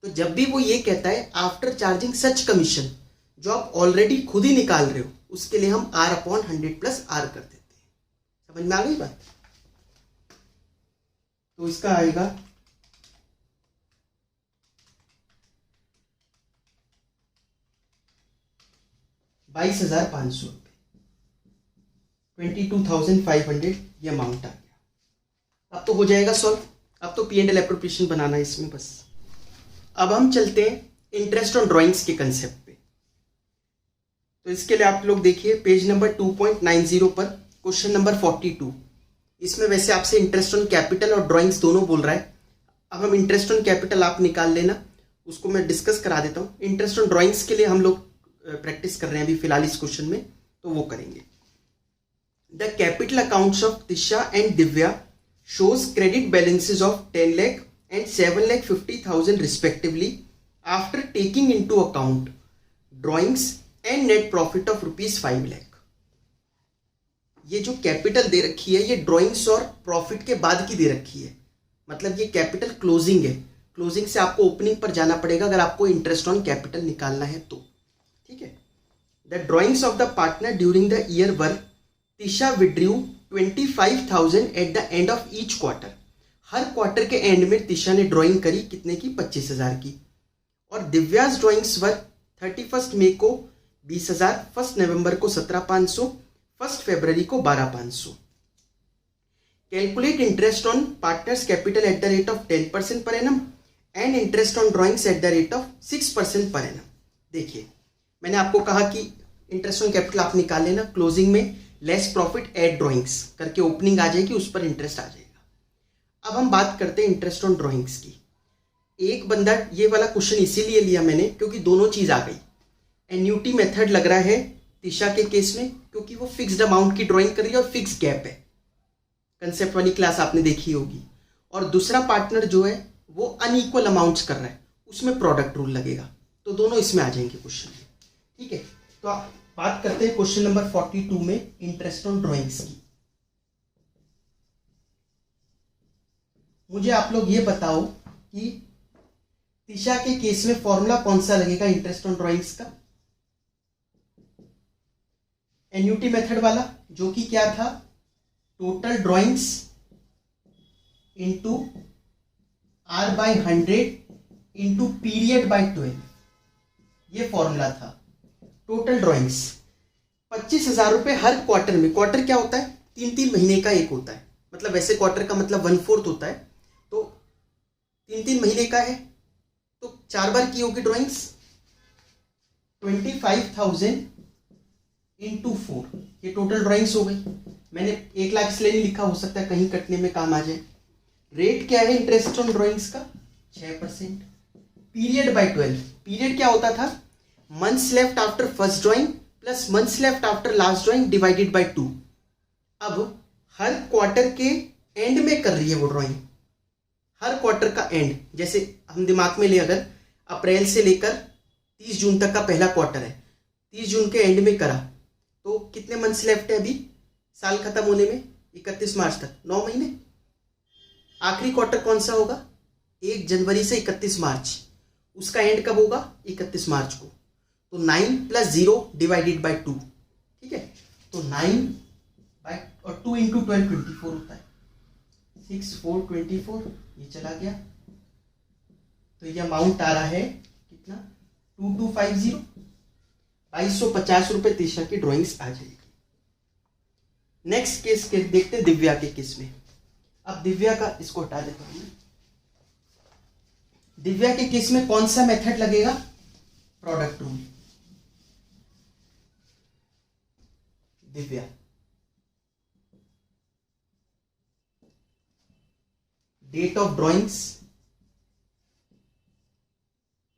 तो जब भी वो ये कहता है आफ्टर चार्जिंग सच कमीशन, जो आप ऑलरेडी खुद ही निकाल रहे हो, उसके लिए हम R/100 + R कर देते हैं। समझ में आ गई बात। तो इसका आएगा 22,500 रुपये, 22,500 ये अमाउंट आ गया। अब तो हो जाएगा सॉल्व, अब तो P&L एप्रोप्रिएशन बनाना है इसमें बस। अब हम चलते हैं इंटरेस्ट ऑन ड्राइंग्स के कंसेप्ट पे। तो इसके लिए आप लोग देखिए पेज नंबर 2.90 पर क्वेश्चन नंबर 42। इसमें वैसे आपसे इंटरेस्ट ऑन कैपिटल और ड्राइंग्स दोनों बोल रहा है। अब हम इंटरेस्ट ऑन कैपिटल आप निकाल लेना, उसको मैं डिस्कस करा देता हूँ। इंटरेस्ट ऑन ड्राइंग्स के लिए हम लोग प्रैक्टिस कर रहे हैं अभी फिलहाल इस क्वेश्चन में, तो वो करेंगे। The capital accounts of Tisha and Divya shows credit balances of 10 lakh and 7,50,000 respectively after taking into account drawings and net profit of ₹5 lakh. ये जो कैपिटल दे रखी है ये ड्रॉइंग्स और प्रॉफिट के बाद की दे रखी है, मतलब ये कैपिटल क्लोजिंग है। क्लोजिंग से आपको ओपनिंग पर जाना पड़ेगा अगर आपको इंटरेस्ट ऑन कैपिटल निकालना है तो, ठीक है। The drawings of the partner during the year were Tisha withdrew 25,000 at the end of each quarter. Her quarter के एंड में तिशा ने ड्राइंग करी कितने की, 25,000 की। और दिव्यास ड्राइंग्स वर 31 मई को 20,000, 1 नवंबर को 17,500, 1 फरवरी को 12,500। Calculate interest on partners capital at the rate of 10% per annum and interest on drawings eight the rate of 6% per annum. देखिए मैंने आपको कहा कि इंटरेस्ट ऑन कैपिटल आप निकाल लेना, क्लोजिंग में लेस प्रॉफिट एट ड्रॉइंग्स करके ओपनिंग आ जाएगी, उस पर इंटरेस्ट आ जाएगा। अब हम बात करते हैं इंटरेस्ट ऑन ड्रॉइंग्स की। एक बंदा, ये वाला क्वेश्चन इसीलिए लिया मैंने क्योंकि दोनों चीज आ गई। एन्यूटी मेथड लग रहा है तिशा के केस में क्योंकि वो फिक्स्ड अमाउंट की ड्राइंग कर रही है और फिक्स गैप है, कंसेप्ट वाली क्लास आपने देखी होगी। और दूसरा पार्टनर जो है वो अनइक्वल अमाउंट्स कर रहा है, उसमें प्रोडक्ट रूल लगेगा, तो दोनों इसमें आ जाएंगे क्वेश्चन में, ठीक है। तो आप बात करते हैं क्वेश्चन नंबर 42 में इंटरेस्ट ऑन ड्रॉइंग्स की। मुझे आप लोग ये बताओ कि तिशा के केस में फॉर्मूला कौन सा लगेगा इंटरेस्ट ऑन ड्रॉइंग्स का? एन्यूटी मेथड वाला, जो कि क्या था, total drawings into R/100 into period by 12, ये फॉर्मूला था। टोटल ड्रॉइंग्स 25,000 रुपए हर क्वार्टर में। क्वार्टर क्या होता है, 3-3 महीने का एक होता है, मतलब वैसे क्वार्टर का मतलब 1/4 होता है, तो 3-3 महीने का है तो 4 बार की होगी ड्रॉइंग्स। 25,000 इंटू 4, ये टोटल ड्रॉइंग्स हो गई। मैंने 1 लाख इसलिए नहीं लिखा, हो सकता है कहीं कटने में काम आ जाए। रेट क्या है इंटरेस्ट ऑन ड्रॉइंग्स का, 6%। पीरियड बाय 12, पीरियड क्या होता था, months left after first drawing plus months left after last drawing divided by 2। अब हर क्वार्टर के एंड में कर रही है वो ड्राइंग, हर क्वार्टर का एंड। जैसे हम दिमाग में ले, अगर अप्रैल से लेकर 30 जून तक का पहला क्वार्टर है, 30 जून के एंड में करा तो कितने मंथ्स लेफ्ट है अभी साल खत्म होने में, 31 मार्च तक, 9 महीने। आखिरी क्वार्टर कौन सा होगा, 1 जनवरी से 31 मार्च, उसका एंड कब होगा, 31 मार्च को। तो 9 + 0 डिवाइडेड बाय 2, ठीक है। तो 9 बाय और 2 इंटू 12 24 होता है, 6 4 24, ये चला गया। तो ये अमाउंट आ रहा है कितना, 2250, 2250 रुपए तिशा की ड्रॉइंग्स आ जाएगी। नेक्स्ट केस के देखते हैं दिव्या के केस में। अब दिव्या का, इसको हटा देता हूं मैं। दिव्या के केस में कौन सा मेथड लगेगा, प्रोडक्ट रूल। दिव्या date of drawings,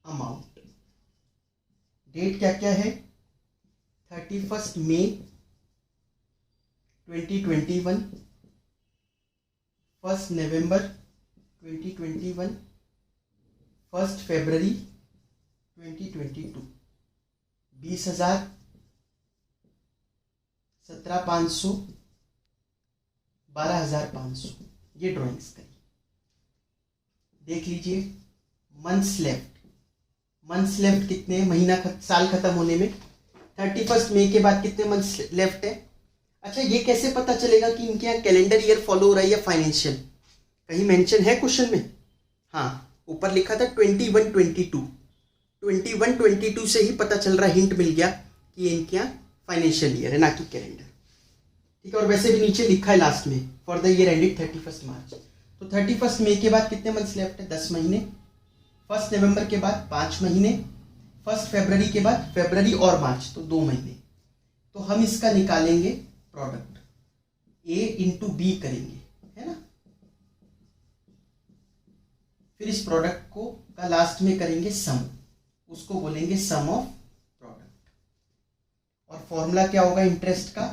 amount. Date क्या क्या है, 31 मई 2021, 1 नवंबर 2021, 1 फरवरी 2022। 20,000, 17,500, 12,500, ये ड्राइंग्स करी। देख लीजिए मंथ्स लेफ्ट, मंथ्स लेफ्ट कितने, महीना साल खत्म होने में 31 मई के बाद कितने मंथ्स लेफ्ट है। अच्छा, ये कैसे पता चलेगा कि इनके यहाँ कैलेंडर ईयर फॉलो हो रहा है या फाइनेंशियल, कहीं मेंशन है क्वेश्चन में? हाँ, ऊपर लिखा था 21-22, 21-22 से ही पता चल रहा है, हिंट मिल गया कि इनके यहाँ फाइनेंशियल ईयर है ना कि कैलेंडर, ठीक है। और वैसे भी नीचे लिखा है लास्ट में फॉर द ईयर एंडेड 31 मार्च। तो 31 मई के बाद कितने मंथ्स लेफ्ट है, 10 महीने। 1 नवंबर के बाद 5 महीने, 1 फरवरी के बाद फरवरी और मार्च, तो 2 महीने। तो हम इसका निकालेंगे प्रोडक्ट, A इंटू बी करेंगे, है ना। फिर इस प्रोडक्ट को का लास्ट में करेंगे सम, उसको बोलेंगे सम ऑफ प्रोडक्ट। और फॉर्मूला क्या होगा इंटरेस्ट का,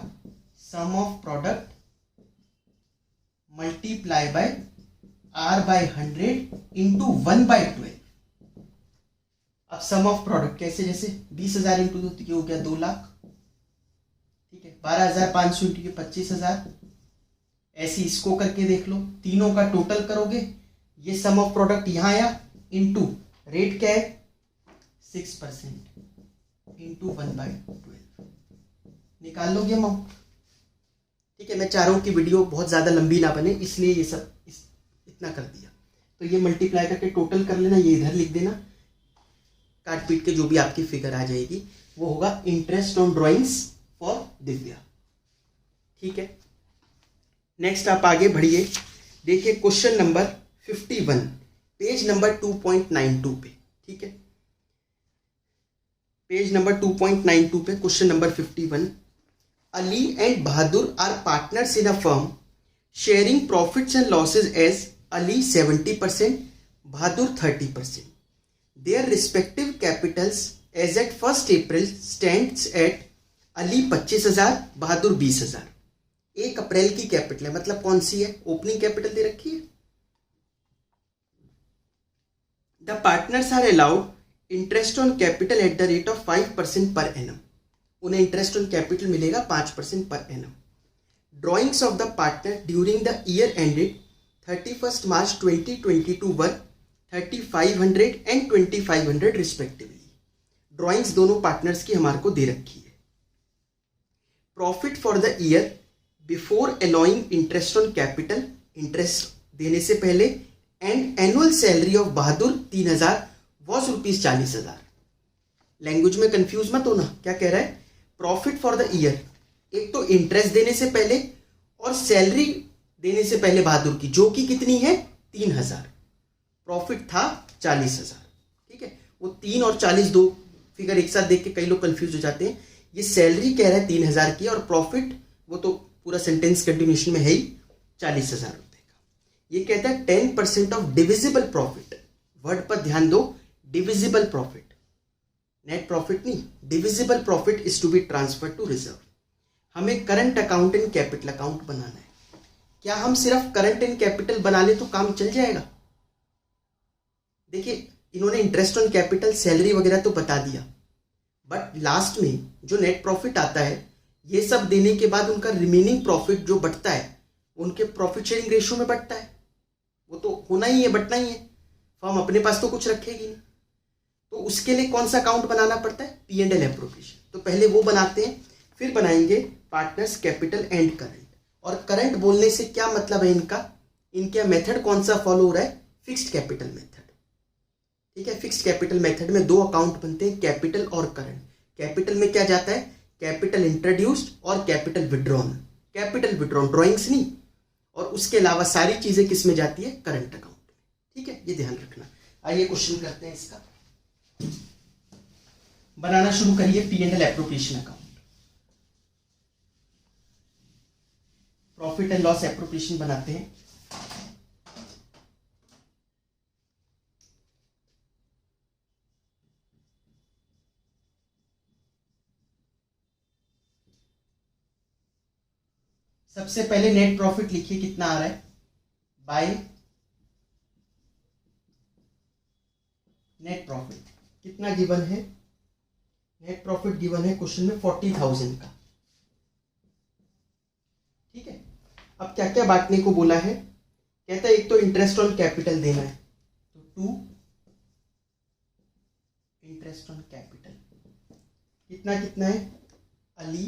sum of product multiply by R by 100 into 1/12। अब सम ऑफ प्रोडक्ट कैसे, जैसे 20,000 इंटू 2 तो ये हो गया 2 लाख, ठीक है, 12,500 इंटू 25,000, ऐसे इसको करके देख लो, तीनों का टोटल करोगे, ये सम ऑफ प्रोडक्ट यहां आया, इंटू रेट क्या है 6% इंटू 1/12, निकाल लोगे अमाउंट। ठीक है, मैं चाह रहा हूं कि वीडियो बहुत ज्यादा लंबी ना बने, इसलिए ये सब इतना कर दिया। तो ये मल्टीप्लाई करके टोटल कर लेना, ये इधर लिख देना, काट पीट के जो भी आपकी फिगर आ जाएगी वो होगा interest on drawings for Divya. ठीक है, नेक्स्ट आप आगे बढ़िए, देखिए क्वेश्चन नंबर 51 पेज नंबर 2.92 पे। ठीक है, पेज नंबर 2.92 पे question number 51, Ali and Bahadur are partners in a firm sharing profits and losses as Ali 70%, Bahadur 30%. Their respective capitals as at 1st April stands at Ali 25,000, बहादुर 20,000. 1 अप्रैल की कैपिटल है, मतलब कौन सी है, ओपनिंग कैपिटल दे रखी है। The partners are allowed interest on capital at the rate of 5% per annum. उन्हें interest on capital मिलेगा 5% per annum. Drawings of the partner during the year ended 31st March 2022 were 3500 and 2500 respectively. Drawings दोनों partners की हमारे को दे रखी है। Profit for the year before allowing interest on capital, interest देने से पहले, and annual salary of Bahadur 3,000 was ₹40,000। Language में कंफ्यूज मत होना, क्या कह रहा है, प्रॉफिट फॉर द ईयर, एक तो इंटरेस्ट देने से पहले और सैलरी देने से पहले बहादुर की, जो कि कितनी है 3,000, प्रॉफिट था 40,000। ठीक है, वो 3 और 40 दो फिगर एक साथ देख के कई लोग कंफ्यूज हो जाते हैं। ये सैलरी कह रहा है 3,000 की और प्रॉफिट वो तो पूरा सेंटेंस कंटिन्यूशन में है ही 40,000 रुपए का। ये कहता है 10% ऑफ डिविजिबल प्रॉफिट, वर्ड पर ध्यान दो, डिविजिबल प्रॉफिट, नेट प्रॉफिट नहीं, divisible profit is to be transfer to reserve. हमें current account and capital account बनाना है। क्या हम सिर्फ करंट एंड कैपिटल बना ले तो काम चल जाएगा? देखिए, इन्होंने इंटरेस्ट ऑन कैपिटल, सैलरी वगैरह तो बता दिया, बट लास्ट में जो नेट प्रॉफिट आता है, ये सब देने के बाद उनका रिमेनिंग प्रॉफिट जो बटता है उनके प्रॉफिट शेयरिंग रेशियो में बटता है। वो तो होना ही है, बटना ही है, फर्म अपने पास तो कुछ रखेगी नहीं। तो उसके लिए कौन सा अकाउंट बनाना पड़ता है, P&L एप्रोप्रिएशन। तो पहले वो बनाते हैं, फिर बनाएंगे पार्टनर्स कैपिटल एंड करंट। और करंट बोलने से क्या मतलब है इनका मेथड कौन सा फॉलो हो रहा है, फिक्स्ड कैपिटल मेथड। ठीक है, फिक्स्ड कैपिटल मेथड में 2 अकाउंट बनते हैं, कैपिटल और करंट। कैपिटल में क्या जाता है, कैपिटल इंट्रोड्यूस्ड और capital withdrawn. Capital withdrawn drawings नहीं, और उसके अलावा सारी चीजें किस में जाती है, करंट अकाउंट में। ठीक है, ये ध्यान रखना। आइए क्वेश्चन करते हैं इसका, बनाना शुरू करिए P&L appropriation account. Profit and loss appropriation बनाते हैं। सबसे पहले नेट प्रॉफिट लिखिए, कितना आ रहा है, बाय नेट प्रॉफिट कितना गिवन है, नेट प्रॉफिट गिवन है क्वेश्चन में 40,000 का। ठीक है, अब क्या क्या बांटने को बोला है, कहता है एक तो इंटरेस्ट ऑन कैपिटल देना है, तो 2 इंटरेस्ट ऑन कैपिटल कितना कितना है, अली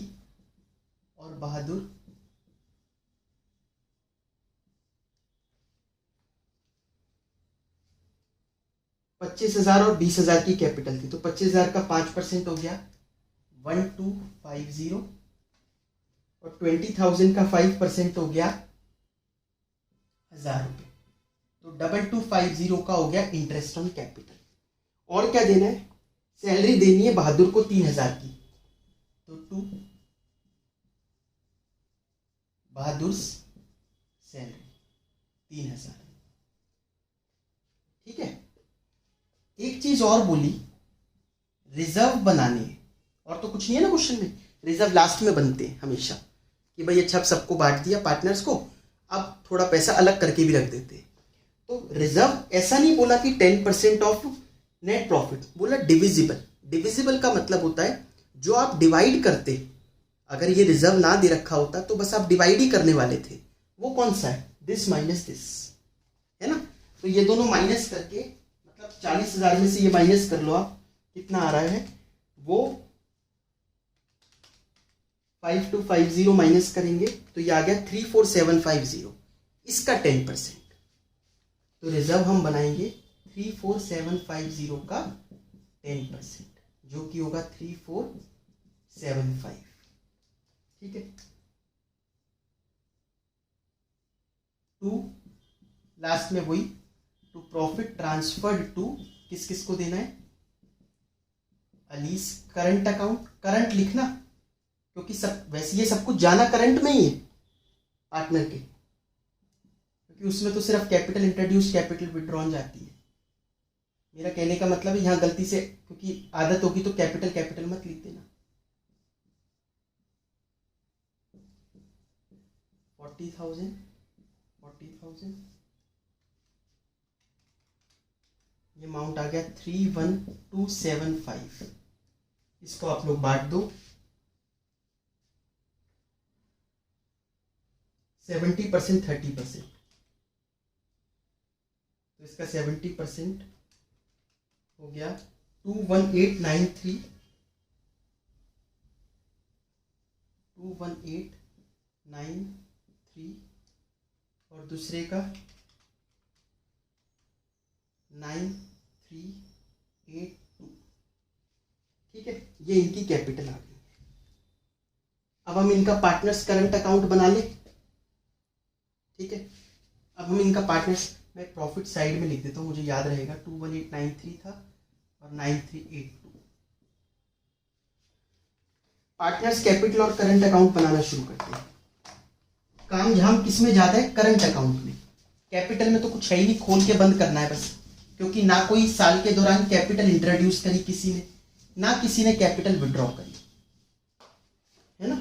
और बहादुर 25,000 और 20,000 की कैपिटल थी, तो 25,000 का 5% हो गया 1250, और 20,000 का 5% हो गया 1,000 रुपये, तो 2250 का हो गया इंटरेस्ट ऑन कैपिटल। और क्या देना है, सैलरी देनी है बहादुर को 3,000 की, तो 2 बहादुर सैलरी 3,000। ठीक है, एक चीज और बोली, रिजर्व बनानी है, और तो कुछ नहीं है ना क्वेश्चन में, रिजर्व लास्ट में बनते हैं हमेशा कि भाई अच्छा अब सबको बांट दिया पार्टनर्स को, अब थोड़ा पैसा अलग करके भी रख देते हैं। तो रिजर्व ऐसा नहीं बोला कि 10% ऑफ नेट प्रॉफिट, बोला डिविजिबल। डिविजिबल का मतलब होता है जो आप डिवाइड करते, अगर ये रिजर्व ना दे रखा होता तो बस आप डिवाइड ही करने वाले थे। वो कौन सा है? दिस माइनस दिस, है ना। तो ये दोनों माइनस करके मतलब 40,000 में से ये माइनस कर लो आप, कितना आ रहा है वो 5250 माइनस करेंगे तो ये आ गया 34750, इसका 10%। तो रिजर्व हम बनाएंगे 34750 का 10%, जो कि होगा 3475। ठीक है। टू लास्ट में वही टू प्रॉफिट ट्रांसफर्ड टू, किस किस को देना है? अलीस करंट अकाउंट, करंट लिखना क्योंकि सब वैसे ये सब कुछ जाना करंट में ही है पार्टनर के, क्योंकि उसमें तो सिर्फ कैपिटल इंट्रोड्यूस कैपिटल विड्रॉन जाती है। मेरा कहने का मतलब है यहाँ गलती से, क्योंकि आदत होगी तो कैपिटल कैपिटल मत लिख देना। 40,000 ये अमाउंट आ गया 31275। इसको आप लोग बांट दो 70% 30%, तो इसका 70% हो गया 21893 और दूसरे का 9382। ठीक है, ये इनकी कैपिटल आ गई। अब हम इनका पार्टनर्स करंट अकाउंट बना ले। ठीक है, अब हम इनका पार्टनर्स, मैं प्रॉफिट साइड में लिख देता हूँ, मुझे याद रहेगा 21893 था और 9382। पार्टनर्स कैपिटल और करंट अकाउंट बनाना शुरू करते हैं। काम जहां किस में ज्यादा है? करंट अकाउंट में। कैपिटल में तो कुछ है ही नहीं, खोल के बंद करना है बस, क्योंकि ना कोई साल के दौरान कैपिटल इंट्रोड्यूस करी किसी ने, ना किसी ने कैपिटल विड्रॉ करी, है ना।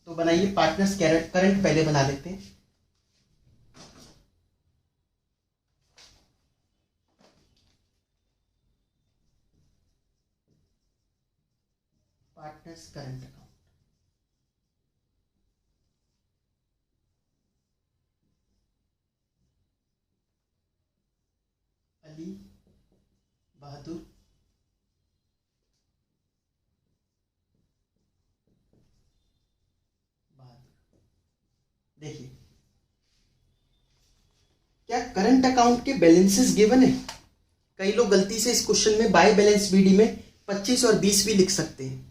तो बनाइए पार्टनर्स करंट पहले बना लेते हैं। पार्टनर्स करंट अकाउंट, अली बहादुर देखिए क्या करंट अकाउंट के बैलेंसेस गिवन है? कई लोग गलती से इस क्वेश्चन में बाय बैलेंस बीडी में 25 और 20 भी लिख सकते हैं।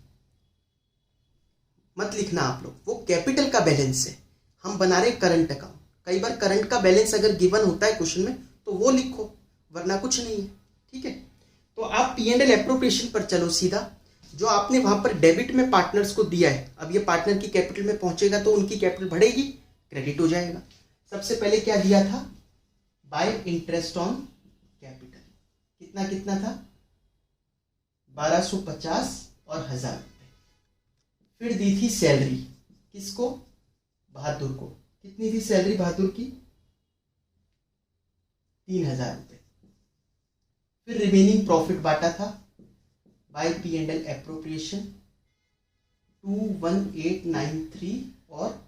मत लिखना आप लोग, वो कैपिटल का बैलेंस है, हम बना रहे करंट अकाउंट। कई बार करंट का बैलेंस अगर गिवन होता है क्वेश्चन में तो वो लिखो, वरना कुछ नहीं है। ठीक है, तो आप P&L एप्रोप्रिएशन पर चलो सीधा। जो आपने वहां पर डेबिट में पार्टनर्स को दिया है, अब ये पार्टनर की कैपिटल में पहुंचेगा तो उनकी कैपिटल बढ़ेगी, क्रेडिट हो जाएगा। सबसे पहले क्या दिया था? बाय इंटरेस्ट ऑन कैपिटल, कितना कितना था? 1250 और 1000 रुपए। फिर दी थी सैलरी, किसको? बहादुर को। कितनी थी सैलरी बहादुर की? 3000 रुपए। फिर रिमेनिंग प्रॉफिट बांटा था बाय P&L एप्रोप्रिएशन 21893 और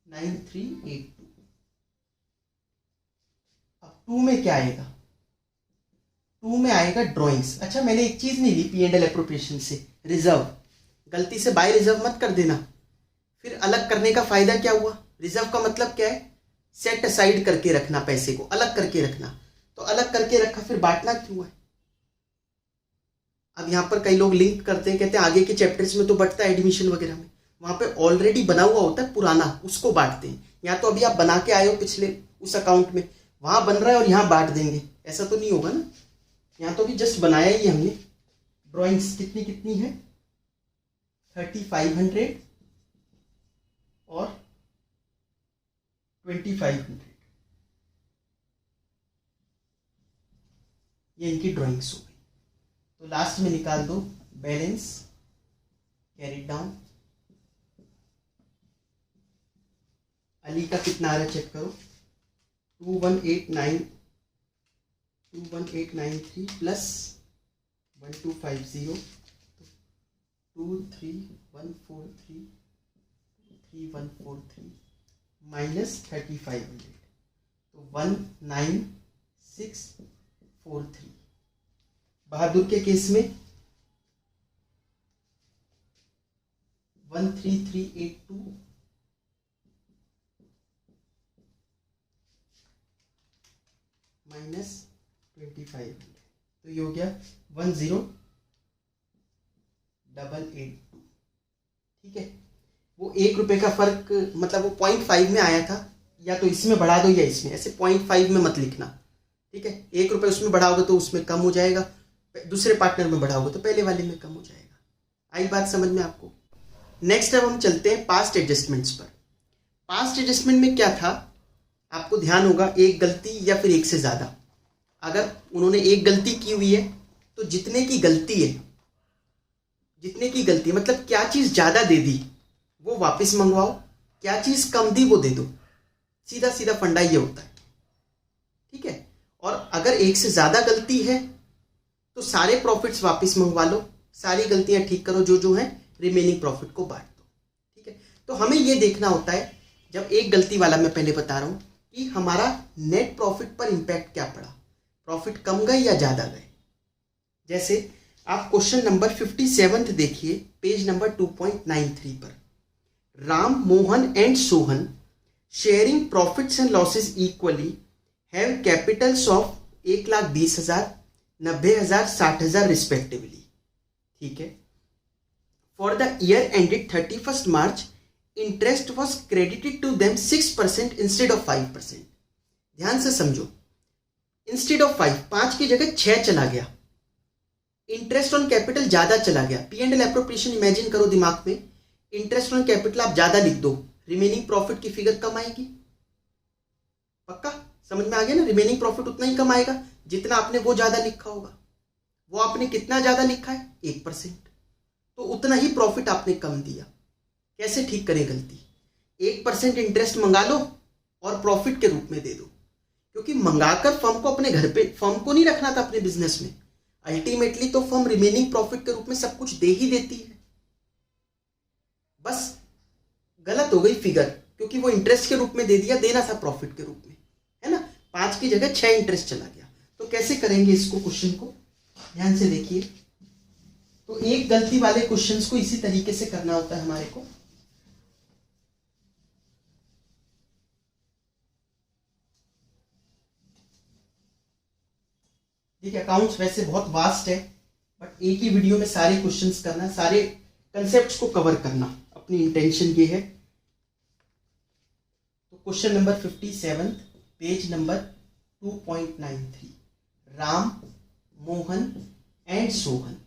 9382। अब 2 में क्या आएगा? 2 में आएगा ड्रॉइंग्स। अच्छा, मैंने एक चीज नहीं ली P&L एप्रोप्रिएशन से, रिजर्व। गलती से बाय रिजर्व मत कर देना, फिर अलग करने का फायदा क्या हुआ? रिजर्व का मतलब क्या है? सेट असाइड करके रखना, पैसे को अलग करके रखना। तो अलग करके रखा, फिर बांटना क्यों है? अब यहाँ पर कई लोग लिंक करते हैं, कहते हैं आगे के चैप्टर्स में तो बढ़ता है एडमिशन वगैरह में, वहां पे ऑलरेडी बना हुआ होता है पुराना, उसको बांटते हैं। यहाँ तो अभी आप बना के आए हो पिछले उस अकाउंट में, वहां बन रहा है और यहाँ बांट देंगे, ऐसा तो नहीं होगा ना। यहाँ तो अभी जस्ट बनाया ही हमने। ड्रॉइंग्स कितनी कितनी है? 3500 और 2500। ये इनकी ड्राइंग्स हो गई। तो लास्ट में निकाल दो बैलेंस कैरी डाउन। अली का कितना आ रहा है चेक करो, 21893 प्लस 1250, 23143 माइनस 3500, तो 19643। बहादुर के केस में 13382 माइनस 2500, तो ये हो गया 10882। ठीक है, वो 1 रुपए का फर्क, मतलब वो 0.5 में आया था, या तो इसमें बढ़ा दो या इसमें, ऐसे 0.5 में मत लिखना। ठीक है, 1 रुपए उसमें बढ़ाओगे तो उसमें कम हो जाएगा, दूसरे पार्टनर में बढ़ाओगे तो पहले वाले में कम हो जाएगा। आई बात समझ में आपको? नेक्स्ट अब हम चलते हैं पास्ट एडजस्टमेंट्स पर। पास्ट एडजस्टमेंट में क्या था, आपको ध्यान होगा, एक गलती या फिर एक से ज्यादा, अगर उन्होंने एक गलती की हुई है तो जितने की गलती मतलब क्या चीज ज्यादा दे दी वो वापस मंगवाओ, क्या चीज कम दी वो दे दो। सीधा सीधा फंडा ये होता है। ठीक है, और अगर एक से ज्यादा गलती है तो सारे प्रॉफिट्स वापस मंगवा लो, सारी गलतियां ठीक करो, जो है रिमेनिंग प्रॉफिट को बांट दो। ठीक है, तो हमें ये देखना होता है, जब एक गलती वाला मैं पहले बता रहा हूं कि हमारा नेट प्रॉफिट पर इंपैक्ट क्या पड़ा, प्रॉफिट कम गए या ज्यादा गए। जैसे आप क्वेश्चन नंबर 57 देखिए, पेज नंबर 2.93 पर, Ram, Mohan and Sohan sharing profits and losses equally have capitals of 1,20,000, 90,000, 60,000 respectively. ठीक है, for the year ended 31st March interest was credited to them 6% instead of 5%। ध्यान से समझो, इंस्टेड ऑफ 5 की जगह 6 चला गया, इंटरेस्ट ऑन कैपिटल ज्यादा चला गया। P&L एप्रोप्रिएशन इमेजिन करो दिमाग में, इंटरेस्ट ऑन कैपिटल आप ज्यादा लिख दो, रिमेनिंग प्रॉफिट की फिगर कम आएगी। पक्का समझ में आ गया ना? रिमेनिंग प्रॉफिट उतना ही कम आएगा जितना आपने वो ज्यादा लिखा होगा। वो आपने कितना ज्यादा लिखा है, 1%, तो उतना ही प्रॉफिट आपने कम दिया। कैसे ठीक करें गलती? 1% इंटरेस्ट मंगा लो और प्रॉफिट के रूप में दे दो, क्योंकि मंगाकर फर्म को अपने घर पे, फर्म को नहीं रखना था अपने बिजनेस में, अल्टीमेटली तो फर्म रिमेनिंग प्रॉफिट के रूप में सब कुछ दे ही देती है। बस गलत हो गई फिगर, क्योंकि वो इंटरेस्ट के रूप में दे दिया, देना था प्रॉफिट के रूप में, है ना? 5 की जगह 6 इंटरेस्ट चला गया। तो कैसे करेंगे इसको, क्वेश्चन को ध्यान से देखिए। तो एक गलती वाले क्वेश्चंस को इसी तरीके से करना होता है हमारे को। देखिए, अकाउंट्स वैसे बहुत वास्ट है, बट एक ही वीडियो में सारे क्वेश्चंस करना, सारे कंसेप्ट्स को कवर करना, अपनी इंटेंशन ये है। तो question number 57, page number 2.93, Ram, Mohan and Sohan.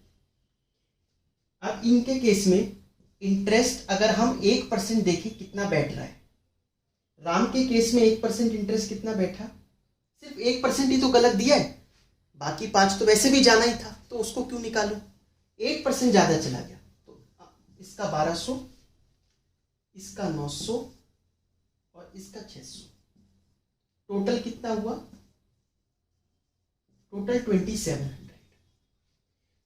अब इनके केस में इंटरेस्ट अगर हम 1% देखें कितना बैठ रहा है, राम के केस में 1% इंटरेस्ट कितना बैठा, सिर्फ 1% ही तो गलत दिया है, बाकी 5 तो वैसे भी जाना ही था, तो उसको क्यों निकालूं? 1% ज्यादा चला गया, तो इसका 1200, इसका 900 और इसका 600, टोटल कितना हुआ? टोटल 2700।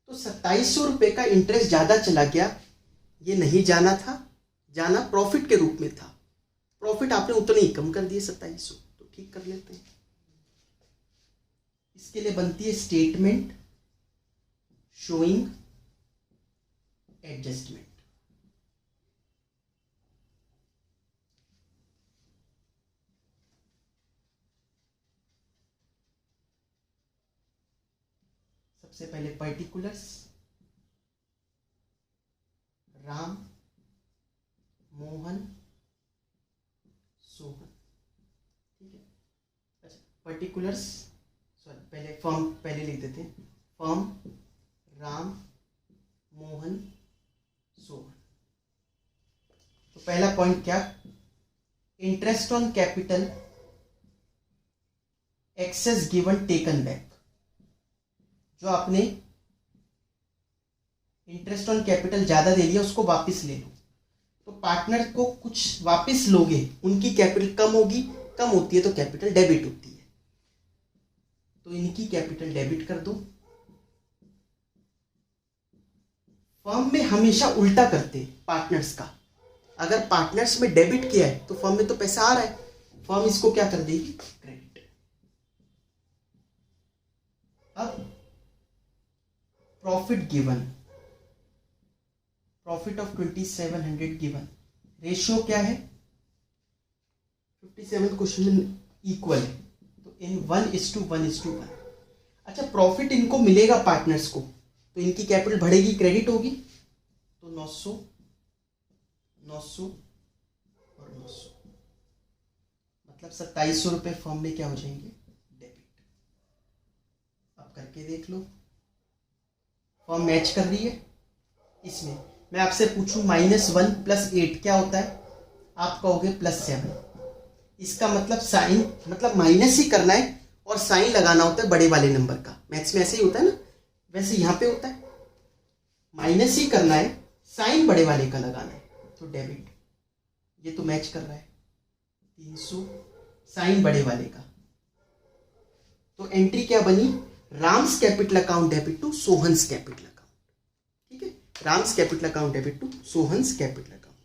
तो 2700 रुपए का इंटरेस्ट ज्यादा चला गया, ये नहीं जाना था, जाना प्रॉफिट के रूप में था। प्रॉफिट आपने उतने ही कम कर दिए 2700, तो ठीक कर लेते हैं। इसके लिए बनती है स्टेटमेंट शोइंग एडजस्टमेंट। सबसे पहले पर्टिकुलर्स, राम, मोहन, सोहन। ठीक है, अच्छा पर्टिकुलर्स, सॉरी पहले फर्म पहले लिख देते हैं, फर्म, राम, मोहन, सोहन। तो पहला पॉइंट क्या, interest on capital excess given taken back. जो आपने इंटरेस्ट ऑन कैपिटल ज्यादा दे दिया उसको वापस ले लो, तो पार्टनर को कुछ वापस लोगे, उनकी कैपिटल कम होगी, कम होती है तो कैपिटल डेबिट होती है, तो इनकी कैपिटल डेबिट कर दो। फर्म में हमेशा उल्टा करते पार्टनर्स का, अगर पार्टनर्स में डेबिट किया है तो फर्म में तो पैसा आ रहा है, फर्म इसको क्या कर देगी, क्रेडिट। अब profit given, profit of 2700 given, ratio क्या है 57 क्वेश्चन में इक्वल है, तो इन 1:1:1। अच्छा, प्रॉफिट इनको मिलेगा पार्टनर्स को, तो इनकी कैपिटल बढ़ेगी, क्रेडिट होगी, तो 900 900 और 900, मतलब 2700 रुपए फर्म में क्या हो जाएंगे, डेबिट। अब करके देख लो, फर्म मैच कर रही है। इसमें मैं आपसे पूछूं -1 + 8 क्या होता है, आप कहोगे +7। इसका मतलब साइन, मतलब माइनस ही करना है और साइन लगाना होता है बड़े वाले नंबर का, मैथ्स में ऐसे ही होता है ना, वैसे यहां पे होता है, माइनस ही करना है, साइन बड़े वाले का लगाना है, तो डेबिट। ये तो मैच कर रहा है 300, साइन बड़े वाले का, तो एंट्री क्या बनी, Ram's capital account debit to Sohan's capital account. ठीक है, Ram's capital account debit to Sohan's capital account.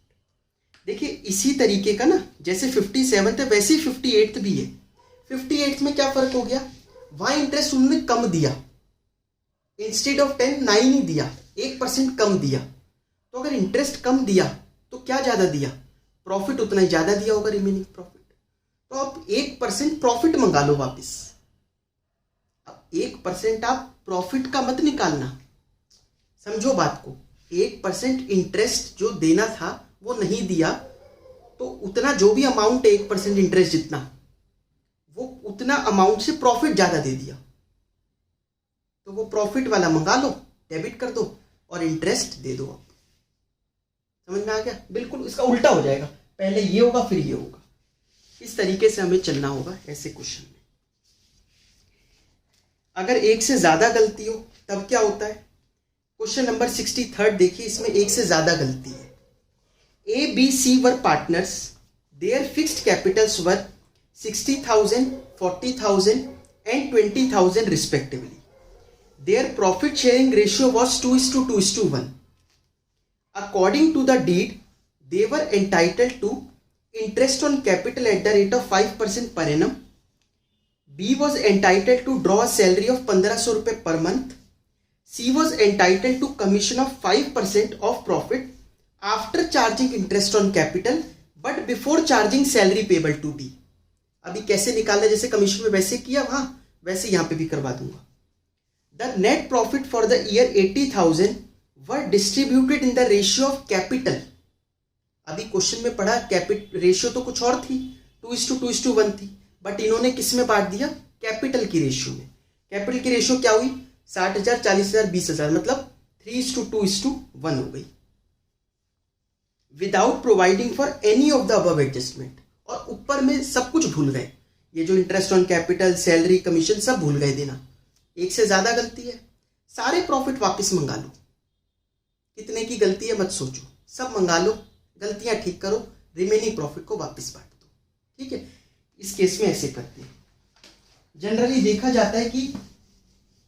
देखिए इसी तरीके का ना, जैसे 57 है वैसे ही 58 भी है। 58 में क्या फर्क हो गया, वहां इंटरेस्ट उन्होंने कम दिया, इंस्टेड ऑफ 10 9 ही दिया, 1% कम दिया, तो अगर इंटरेस्ट कम दिया तो क्या ज्यादा दिया, प्रॉफिट उतना ही ज्यादा दिया होगा, रिमेनिंग प्रॉफिट। तो आप 1% प्रॉफिट मंगा लो वापस। अब 1% आप प्रॉफिट का मत निकालना, समझो बात को, 1% इंटरेस्ट जो देना था वो नहीं दिया, तो उतना जो भी अमाउंट है 1% इंटरेस्ट जितना, वो उतना अमाउंट से प्रॉफिट ज्यादा दे दिया, तो वो प्रॉफिट वाला मंगा लो, डेबिट कर दो और इंटरेस्ट दे दो। आप समझ में आ गया, बिल्कुल इसका उल्टा हो जाएगा, पहले ये होगा फिर ये होगा, इस तरीके से हमें चलना होगा ऐसे क्वेश्चन में। अगर एक से ज्यादा गलती हो तब क्या होता है, क्वेश्चन नंबर 63 देखिए, इसमें एक से ज्यादा गलती है। A, B, C were partners. Their fixed capitals were 60,000, 40,000 and 20,000 respectively. Their profit sharing ratio was 2:2:1. According to the deed, they were entitled to interest on capital at the rate of 5% per annum. B was entitled to draw a salary of 1500 रुपए per month. C was entitled to commission of 5% of profit after charging interest on capital but before charging salary payable to be. अभी कैसे निकालना, जैसे commission में वैसे किया वहां, वैसे यहां पे भी करवा दूंगा। The net profit for the year 80,000 were distributed in the ratio of capital. अभी क्वेश्चन में पढ़ा कैपिटल रेशियो तो कुछ और थी, 2:2:1 थी, बट इन्होंने किस में बांट दिया, कैपिटल की रेशियो में। कैपिटल की रेशियो क्या हुई, 60,000, 40,000, 20,000, मतलब 3:2:1 हो गई, without providing for any of the above adjustment. और ऊपर में सब कुछ भूल गए, ये जो interest on capital, salary, commission सब भूल गए देना। एक से ज्यादा गलती है, सारे प्रॉफिट वापस मंगा लो, कितने की गलती है मत सोचो, सब मंगा लो, गलतियां ठीक करो, रिमेनिंग प्रॉफिट को वापस बांट दो। ठीक है, इस केस में ऐसे करते हैं। जनरली देखा जाता है कि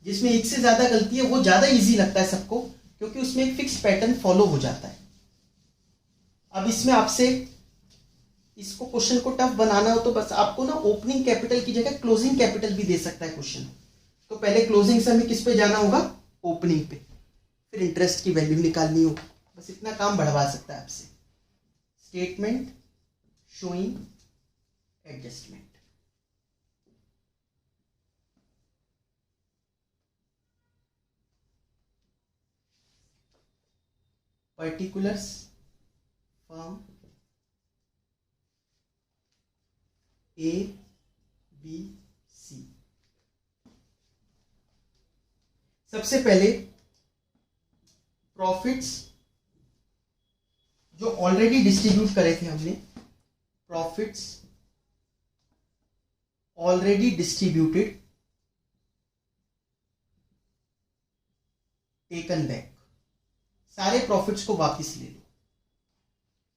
जिसमें एक से ज्यादा गलती है वो ज्यादा इजी लगता है सबको, क्योंकि उसमें एक फिक्स पैटर्न फॉलो हो जाता है। अब इसमें आपसे इसको क्वेश्चन को टफ बनाना हो तो बस आपको ना ओपनिंग कैपिटल की जगह क्लोजिंग कैपिटल भी दे सकता है क्वेश्चन। तो पहले क्लोजिंग से हमें किस पे जाना होगा, ओपनिंग पे, फिर इंटरेस्ट की वैल्यू निकालनी होगी, बस इतना काम बढ़वा सकता है आपसे। Statement showing adjustment, particulars firm A, B, C। सबसे पहले प्रॉफिट्स जो ऑलरेडी डिस्ट्रीब्यूट करे थे हमने, profits already distributed taken back, सारे प्रॉफिट्स को वापस ले लो।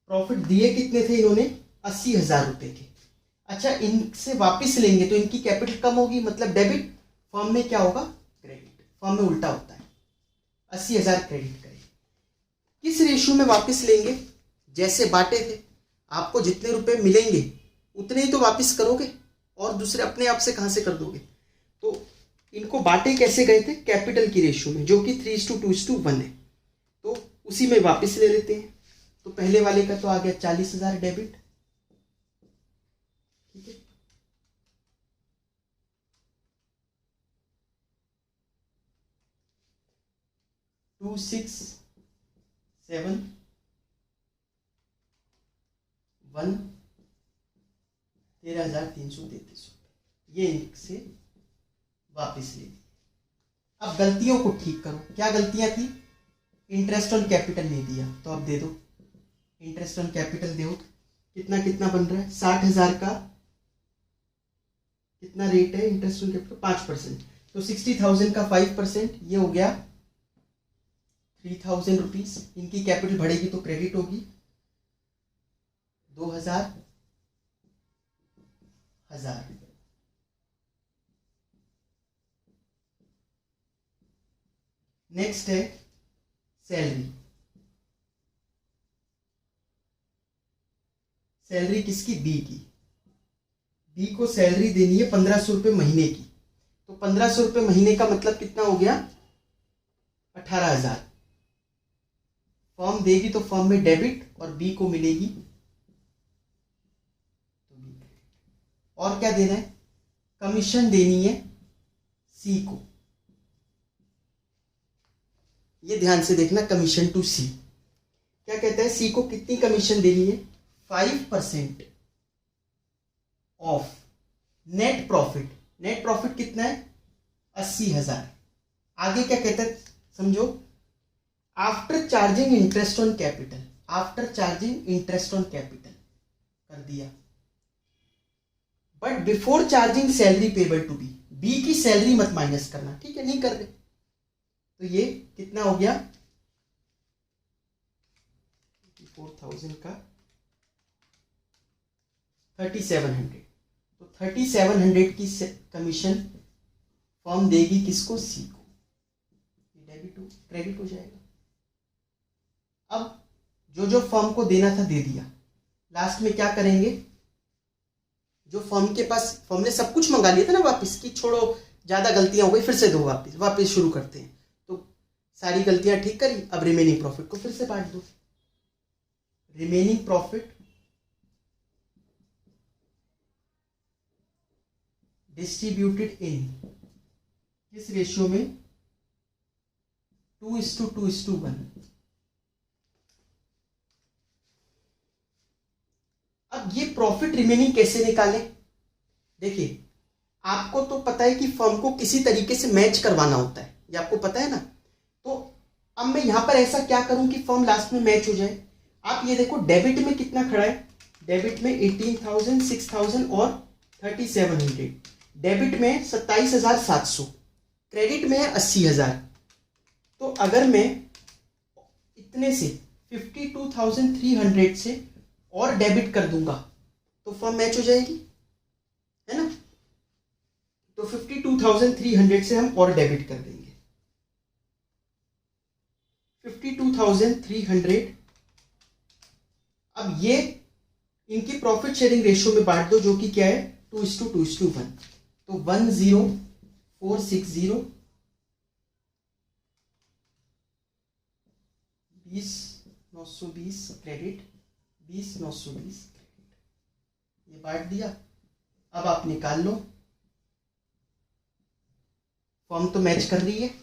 प्रॉफिट दिए कितने थे इन्होंने? 80,000 रुपए के। अच्छा, इनसे वापस लेंगे तो इनकी कैपिटल कम होगी, मतलब डेबिट। फर्म में क्या होगा? क्रेडिट। फर्म में उल्टा होता है, 80,000 क्रेडिट करें। किस रेशियो में वापस लेंगे? जैसे बांटे थे, आपको जितने रुपए मिलेंगे उतने ही तो वापस करोगे, और दूसरे अपने आप से कहां से कर दोगे? तो इनको बांटे कैसे गए थे? कैपिटल की रेशियो में, जो कि 3:2:1 है। तो उसी में वापस ले लेते हैं। तो पहले वाले का तो आ गया 40,000 डेबिट, ठीक है। टू सिक्स सेवन वन 13,333 रुपये, ये इनसे वापस ले लिए। अब गलतियों को ठीक करो। क्या गलतियां थी? इंटरेस्ट ऑन कैपिटल नहीं दिया, तो अब दे दो। इंटरेस्ट ऑन कैपिटल दो। कितना कितना बन रहा है? 60,000 का कितना रेट है इंटरेस्ट ऑन कैपिटल? 5%। तो 60,000 का 5%, ये हो गया 3,000 रुपीज। इनकी कैपिटल बढ़ेगी तो क्रेडिट होगी 2,000। नेक्स्ट है सैलरी। सैलरी किसकी? बी की। बी को सैलरी देनी है 1,500 रुपये महीने की। तो 1,500 रुपये महीने का मतलब कितना हो गया? 18,000। फर्म देगी तो फर्म में डेबिट, और बी को मिलेगी तो बी। और क्या देना है? कमीशन देनी है सी को। ये ध्यान से देखना, कमीशन टू सी। क्या कहता है? सी को कितनी कमीशन देनी है? 5% of net profit. Net profit कितना है? 80,000। आगे क्या कहता है समझो? After charging interest on capital. After charging interest on capital कर दिया, but before charging salary payable to be. B की सैलरी मत माइनस करना, ठीक है? नहीं कर रहे। तो ये कितना हो गया? 4,000 का 3,700। तो 3,700 की कमीशन फर्म देगी किसको? सी को। डेबिट क्रेडिट हो जाएगा। अब जो जो फर्म को देना था दे दिया। लास्ट में क्या करेंगे? जो फर्म के पास, फर्म ने सब कुछ मंगा लिया था ना वापस, कि छोड़ो ज्यादा गलतियां हो गई, फिर से दो, वापस शुरू करते हैं। तो सारी गलतियां ठीक करी। अब रिमेनिंग प्रॉफिट को फिर से बांट दो। रिमेनिंग प्रॉफिट डिस्ट्रीब्यूटेड इन किस रेशियो में? 2:2:1। अब ये प्रॉफिट रिमेनिंग कैसे निकालें? देखिए, आपको तो पता है कि फर्म को किसी तरीके से मैच करवाना होता है, ये आपको पता है ना। तो अब मैं यहां पर ऐसा क्या करूं कि फर्म लास्ट में मैच हो जाए? आप ये देखो, डेबिट में कितना खड़ा है? डेबिट में 18,000, 6,000 और 3,700। डेबिट में 27,700, क्रेडिट में है 80,000। तो अगर मैं इतने से 52,300 से और डेबिट कर दूंगा तो फर्म मैच हो जाएगी, है ना? तो 52,300 से हम और डेबिट कर देंगे। 52,300। अब ये इनकी प्रॉफिट शेयरिंग रेशियो में बांट दो, जो कि क्या है? 2:2:1। तो 10,460 20,920 क्रेडिट, 20,920 क्रेडिट, ये बांट दिया। अब आप निकाल लो। फर्म तो मैच कर रही है।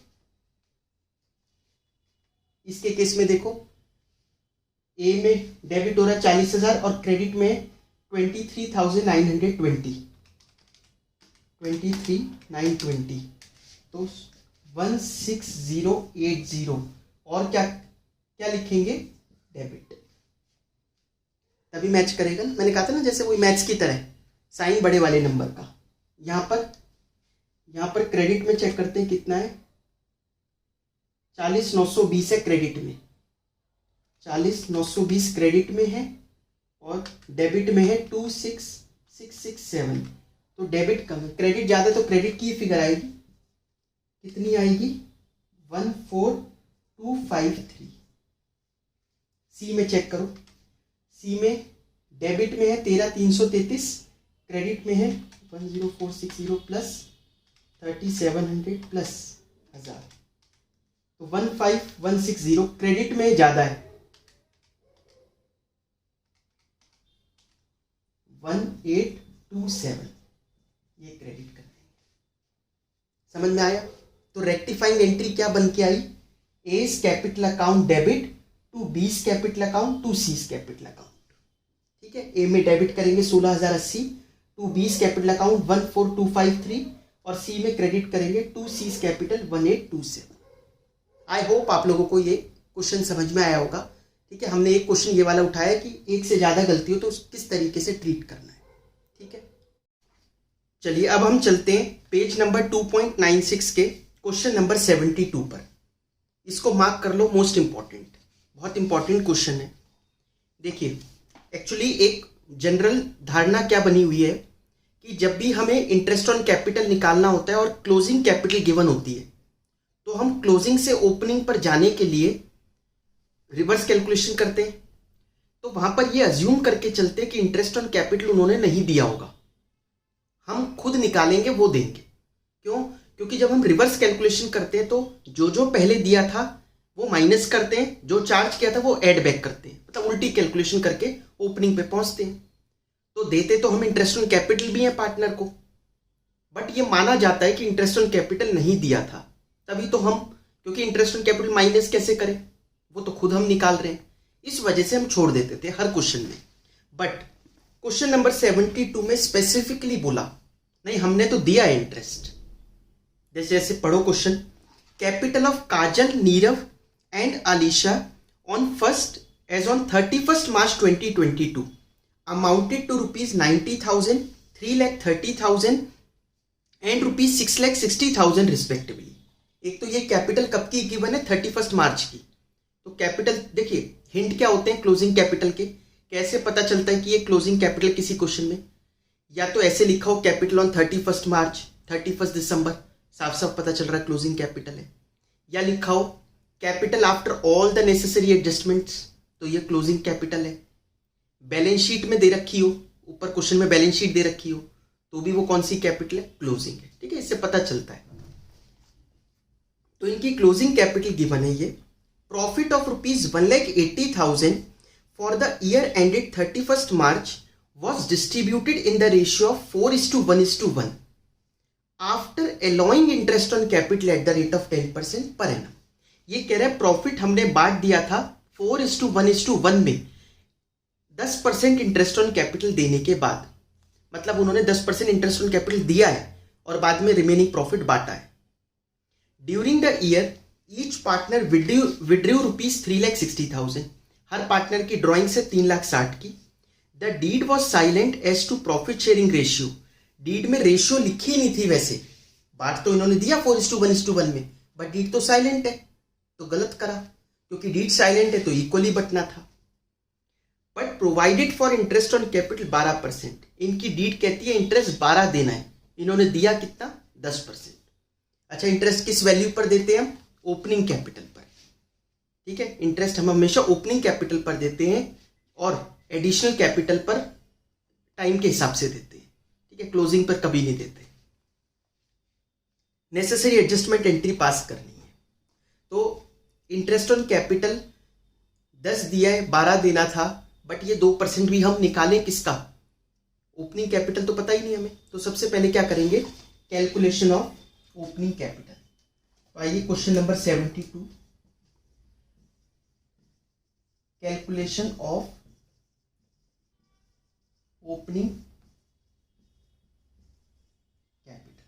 इसके केस में देखो, ए में डेबिट हो रहा है 40,000 और क्रेडिट में 23,920, 23,920। तो 16,080 और क्या क्या लिखेंगे? डेबिट। तभी मैच करेगा। मैंने कहा था ना, जैसे वही मैथ्स की तरह, साइन बड़े वाले नंबर का। यहां पर क्रेडिट में चेक करते हैं कितना है? 40,920 है क्रेडिट में, 40,920 क्रेडिट में है और डेबिट में है 26,667। तो डेबिट कम है, क्रेडिट ज़्यादा, तो क्रेडिट की फिगर आएगी, कितनी आएगी, 14,253। सी में चेक करो, सी में डेबिट में है 13,333, क्रेडिट में है 10460 प्लस 3700 प्लस 1000, तो 15,160 क्रेडिट में ज़्यादा है, 1827 ये क्रेडिट कर देंगे। समझ में आया? तो रेक्टिफाइंग एंट्री क्या बन के आई, A's capital account debit to B's capital account to C's capital account. ठीक है, ए में डेबिट करेंगे 16,080 टू बीस कैपिटल अकाउंट 14,253 और सी में क्रेडिट करेंगे to C's capital 1827। I hope आप लोगों को ये क्वेश्चन समझ में आया होगा। ठीक है, हमने एक क्वेश्चन ये वाला उठाया कि एक से ज्यादा गलती हो तो किस तरीके से ट्रीट करना है। ठीक है, चलिए अब हम चलते हैं पेज नंबर 2.96 के क्वेश्चन नंबर 72 पर। इसको मार्क कर लो, मोस्ट इंपॉर्टेंट, बहुत इंपॉर्टेंट क्वेश्चन है। देखिए, एक्चुअली एक जनरल धारणा क्या बनी हुई है कि जब भी हमें इंटरेस्ट ऑन कैपिटल निकालना होता है और क्लोजिंग कैपिटल गिवन होती है, तो हम क्लोजिंग से ओपनिंग पर जाने के लिए रिवर्स कैलकुलेशन करते हैं। तो वहां पर ये अज्यूम करके चलते हैं कि इंटरेस्ट ऑन कैपिटल उन्होंने नहीं दिया होगा, हम खुद निकालेंगे वो देंगे। क्यों? क्योंकि जब हम रिवर्स कैलकुलेशन करते हैं तो जो जो पहले दिया था वो माइनस करते हैं, जो चार्ज किया था वो ऐड बैक करते हैं, मतलब उल्टी कैलकुलेशन करके ओपनिंग पे पहुंचते हैं। तो देते तो हम इंटरेस्ट ऑन कैपिटल भी है पार्टनर को, बट ये माना जाता है कि इंटरेस्ट ऑन कैपिटल नहीं दिया था, तभी तो हम, क्योंकि इंटरेस्ट ऑन कैपिटल माइनस कैसे करें, वो तो खुद हम निकाल रहे हैं, इस वजह से हम छोड़ देते थे हर क्वेश्चन में। बट क्वेश्चन नंबर 72 में स्पेसिफिकली बोला नहीं, हमने तो दिया है इंटरेस्ट। जैसे पढ़ो question, capital of Kajal, Nirav and Alisha on first as on 31st March 2022 amounted to ₹90,000, 3,30,000 and ₹6,60,000 respectively. एक तो ये कैपिटल कब की गिवन है, 31st मार्च की। तो कैपिटल देखिए, हिंट क्या होते हैं क्लोजिंग कैपिटल के, कैसे पता चलता है कि ये क्लोजिंग कैपिटल किसी क्वेश्चन में, या तो ऐसे लिखा हो capital on 31st March, 31st दिसंबर, साफ साफ पता चल रहा है क्लोजिंग कैपिटल है, या लिखा हो capital after all the necessary adjustments, तो ये क्लोजिंग कैपिटल है। बैलेंस शीट में दे रखी हो, ऊपर क्वेश्चन में बैलेंस शीट दे रखी हो, तो भी वो कौन सी कैपिटल है, क्लोजिंग है। ठीक है, इससे पता चलता है। तो इनकी क्लोजिंग कैपिटल गिवन है ये, profit of ₹1,80,000 for the year ended 31st March was distributed in the ratio of 4:1:1 after allowing interest on capital at the rate of 10% per annum। ये कह रहा है प्रॉफिट हमने बांट दिया था 4:1:1 में 10% इंटरेस्ट ऑन कैपिटल देने के बाद, मतलब उन्होंने 10% इंटरेस्ट ऑन कैपिटल दिया है और बाद में रिमेनिंग प्रॉफिट बांटा है। During the year each partner withdrew ₹3,60,000, हर पार्टनर की ड्रॉइंग से 3,60,000 की। The deed was silent as to profit sharing ratio, deed में रेशियो लिखी ही नहीं थी, वैसे बांट तो इन्होंने दिया 4:1:1 में, बट डीड तो साइलेंट है, तो गलत करा, क्योंकि डीड साइलेंट है तो इक्वली बटना था। But provided for interest on capital 12%, इनकी डीड कहती है इंटरेस्ट 12 देना है, इन्होंने दिया कितना, 10%। अच्छा, इंटरेस्ट किस वैल्यू पर देते हैं हम, ओपनिंग कैपिटल पर। ठीक है, इंटरेस्ट हम हमेशा ओपनिंग कैपिटल पर देते हैं और एडिशनल कैपिटल पर टाइम के हिसाब से देते हैं। ठीक है, क्लोजिंग पर कभी नहीं देते। नेसेसरी एडजस्टमेंट एंट्री पास करनी है, तो इंटरेस्ट ऑन कैपिटल 10 दिया है, 12 देना था, बट ये 2% भी हम निकालें किसका, ओपनिंग कैपिटल तो पता ही नहीं हमें। तो सबसे पहले क्या करेंगे, कैलकुलेशन ऑफ ओपनिंग कैपिटल। तो आइए question number 72, calculation of opening capital.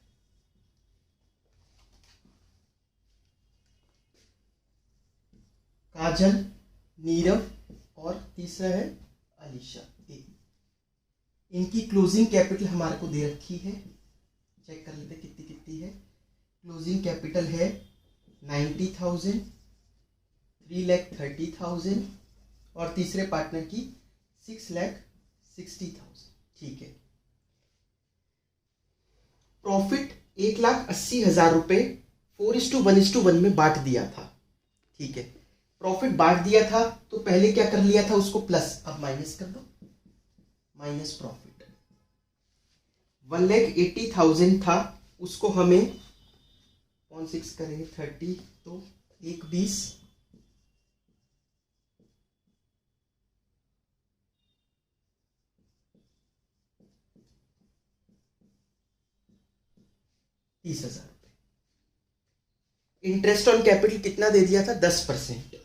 Kajal, Nirav और तीसरा है अलीशा, इनकी क्लोजिंग कैपिटल हमारे को दे रखी है, चेक कर लेते कितनी कितनी है। क्लोजिंग कैपिटल है 90,000 3,30,000 और तीसरे पार्टनर की 6,60,000। ठीक है। प्रॉफिट 1,80,000 रुपये 4:1:1 में बांट दिया था। ठीक है, प्रॉफिट बांट दिया था तो पहले क्या कर लिया था, उसको प्लस, अब माइनस कर दो, माइनस प्रॉफिट 1,80,000 था, उसको हमें 0.6 करेंगे 30, तो 1,20, ₹30,000। इंटरेस्ट ऑन कैपिटल कितना दे दिया था, 10%।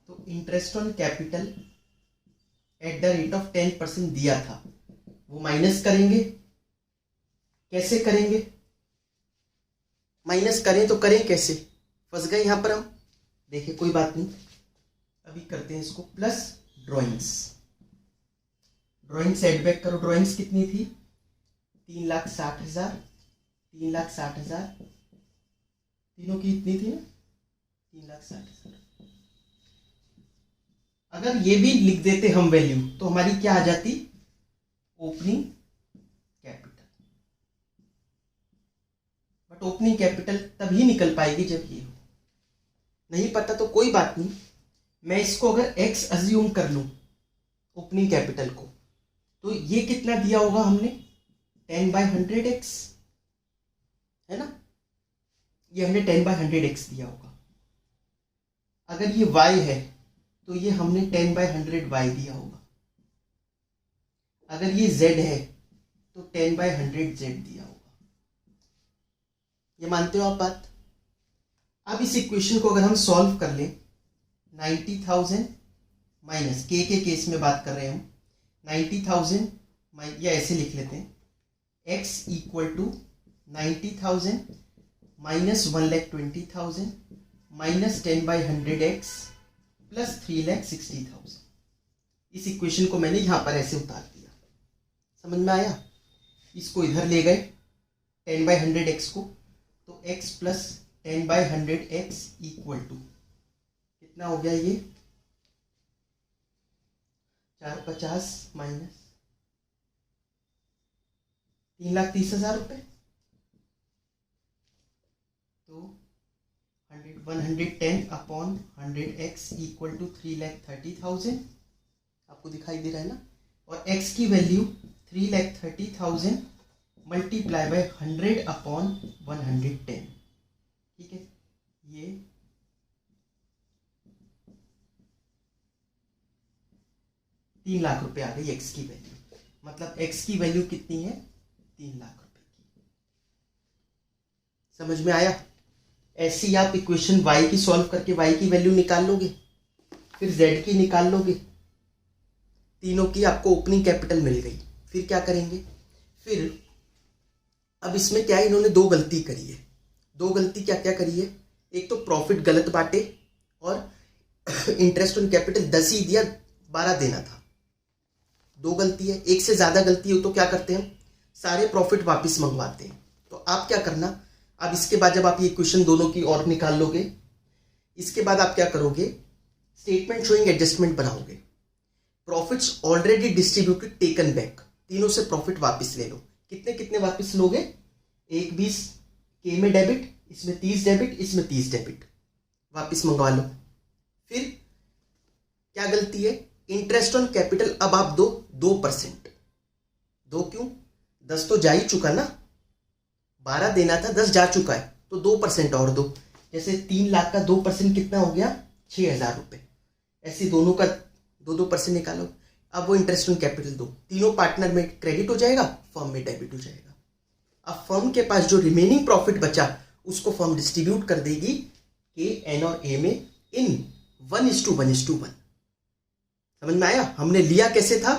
तो interest on capital at the rate of 10% दिया था, वो माइनस करेंगे। कैसे करेंगे, माइनस करें तो करें कैसे, फंस गए यहां पर हम। देखिए कोई बात नहीं, अभी करते हैं इसको। Plus drawings, drawings add back करो। ड्रॉइंग्स कितनी थी, 3,60,000, 3,60,000, तीनों की इतनी थी ना, 3,60,000। अगर ये भी लिख देते हम वैल्यू तो हमारी क्या आ जाती, opening capital. But opening capital तभी निकल पाएगी जब ये हो। नहीं पता तो कोई बात नहीं, मैं इसको अगर x अज्यूम कर लूं ओपनिंग कैपिटल को, तो ये कितना दिया होगा हमने, 10/100x, है ना, ये हमने 10/100x दिया होगा। अगर ये y है तो ये हमने 10/100y दिया होगा। अगर ये z है तो 10/100z दिया होगा। ये मानते हो आप बात। अब इस इक्वेशन को अगर हम सॉल्व कर लें, 90,000 माइनस के केस में बात कर रहे हैं हम, 90,000 या ऐसे लिख लेते हैं, x equal to 90,000 minus 1,20,000 minus 10/100x plus 3,60,000। इस इक्वेशन को मैंने यहां पर ऐसे उतार दिया, समझ में आया। इसको इधर ले गए 10/100x को, तो x plus 10/100x equal to कितना हो गया, ये 450 माइनस 3,30,000 रुपये, तो 110 अपॉन 100x इक्वल टू 3,30,000। आपको दिखाई दे रहा है ना, और x की वैल्यू 3,30,000 मल्टीप्लाई बाय 100 अपॉन 110। ठीक है, ये 3 लाख रुपए आ गई x की वैल्यू। मतलब x की वैल्यू कितनी है, 3 लाख रुपए की। समझ में आया। ऐसे ही आप इक्वेशन y की सॉल्व करके y की वैल्यू निकाल लोगे, फिर z की निकाल लोगे, तीनों की आपको ओपनिंग कैपिटल मिल गई। फिर क्या करेंगे, फिर अब इसमें क्या है, इन्होंने दो गलती करी है। दो गलती क्या क्या करी है, एक तो प्रॉफिट गलत बांटे और इंटरेस्ट ऑन कैपिटल 10 ही दिया, 12 देना था। दो गलती है। एक से ज्यादा गलती हो तो क्या करते हैं, सारे प्रॉफिट वापस मंगवाते हैं। तो आप क्या करना, अब इसके बाद जब आप ये इक्वेशन दोनों की और निकाल लोगे, इसके बाद आप क्या करोगे, स्टेटमेंट शोइंग एडजस्टमेंट बनाओगे। Profits already distributed taken back, तीनों से प्रॉफिट वापस ले लो। कितने कितने वापस लोगे, 1,20 के में डेबिट, इसमें 30 डेबिट, इसमें 30 डेबिट, वापस मंगवा लो। फिर क्या गलती है, इंटरेस्ट ऑन कैपिटल अब आप दो 2%। दो क्यों, 10 तो जा ही चुका ना, 12 देना था, 10 जा चुका है, तो 2% और दो। जैसे 3 लाख का 2% कितना हो गया, 6,000 रुपये। ऐसे दोनों का 2% निकालो। अब वो इंटरेस्ट ऑन कैपिटल दो, तीनों पार्टनर में क्रेडिट हो जाएगा, फर्म में डेबिट हो जाएगा। अब फर्म के पास जो रिमेनिंग प्रॉफिट बचा उसको फर्म डिस्ट्रीब्यूट कर देगी के, एन और ए में इन 1:1:1। समझ में आया। हमने लिया कैसे था,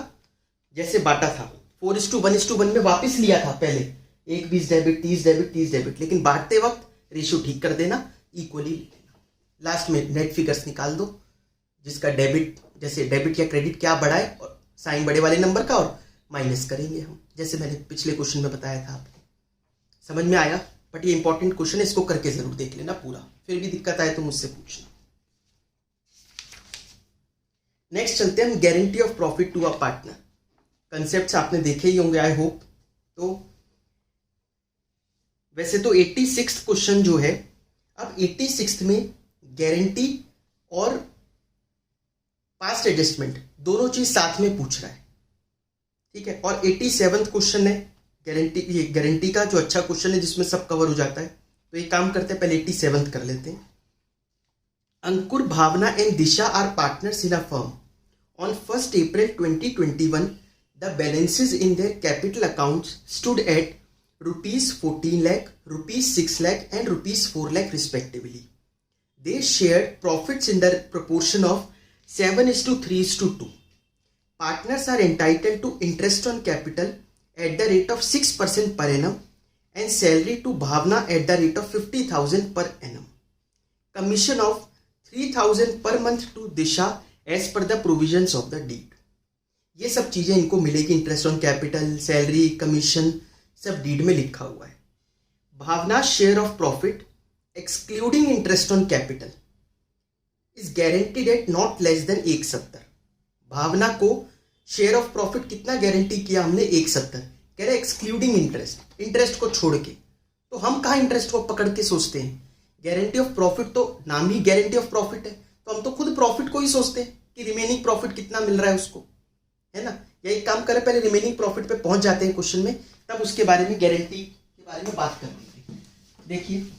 जैसे बांटा था 4:1:1 में वापस लिया था पहले, 1,20 डेबिट, 30 डेबिट, 30 डेबिट, लेकिन बांटते वक्त रेशियो ठीक कर देना, इक्वली लेना। लास्ट में नेट फिगर्स निकाल दो, जिसका डेबिट, जैसे डेबिट या क्रेडिट क्या बढ़ा है, और साइन बड़े वाले नंबर का, और माइनस करेंगे हम, जैसे मैंने पिछले क्वेश्चन में बताया था आपको। समझ में आया। बट ये इंपॉर्टेंट क्वेश्चन है, इसको करके जरूर देख लेना पूरा, फिर भी दिक्कत आए तो मुझसे पूछना। नेक्स्ट चलते हैं हम guarantee of profit to a partner. Concepts आपने देखे ही होंगे आई होप। तो वैसे तो 86th क्वेश्चन जो है, अब 86th में गारंटी और पास्ट एडजस्टमेंट दोनों चीज साथ में पूछ रहा है, ठीक है। और 87th क्वेश्चन है गारंटी का, जो अच्छा क्वेश्चन है जिसमें सब कवर हो जाता है। तो एक काम करते हैं, पहले 87th कर लेते हैं। Ankur, Bhavna and Disha are partners in a firm. On 1st April 2021, the balances in their capital accounts stood at rupees 14 lakh, rupees 6 lakh and rupees 4 lakh respectively. They shared profits in the proportion of 7:3:2. Partners are entitled to interest on capital at the rate of 6% per annum and salary to Bhavna at the rate of 50,000 per annum. Commission of 3,000 per month to Disha as per the provisions of the deed. ये सब चीजें इनको मिलेगी, interest on capital, salary, commission, सब deed में लिखा हुआ है। Bhavna share of profit excluding interest on capital is guaranteed at not less than 170। Bhavna को शेयर ऑफ प्रॉफिट कितना गारंटी किया हमने? 170। कह रहे एक्सक्लूडिंग इंटरेस्ट, इंटरेस्ट को छोड़ के। तो हम कहाँ इंटरेस्ट को पकड़ के सोचते हैं? गारंटी ऑफ प्रॉफिट तो नाम ही गारंटी ऑफ प्रॉफिट है, तो हम तो खुद प्रॉफिट को ही सोचते हैं कि रिमेनिंग प्रॉफिट कितना मिल रहा है उसको, है ना। यही काम करें, पहले रिमेनिंग प्रॉफिट पे पहुंच जाते हैं क्वेश्चन में, तब उसके बारे में गारंटी के बारे में बात कर लेंगे। देखिए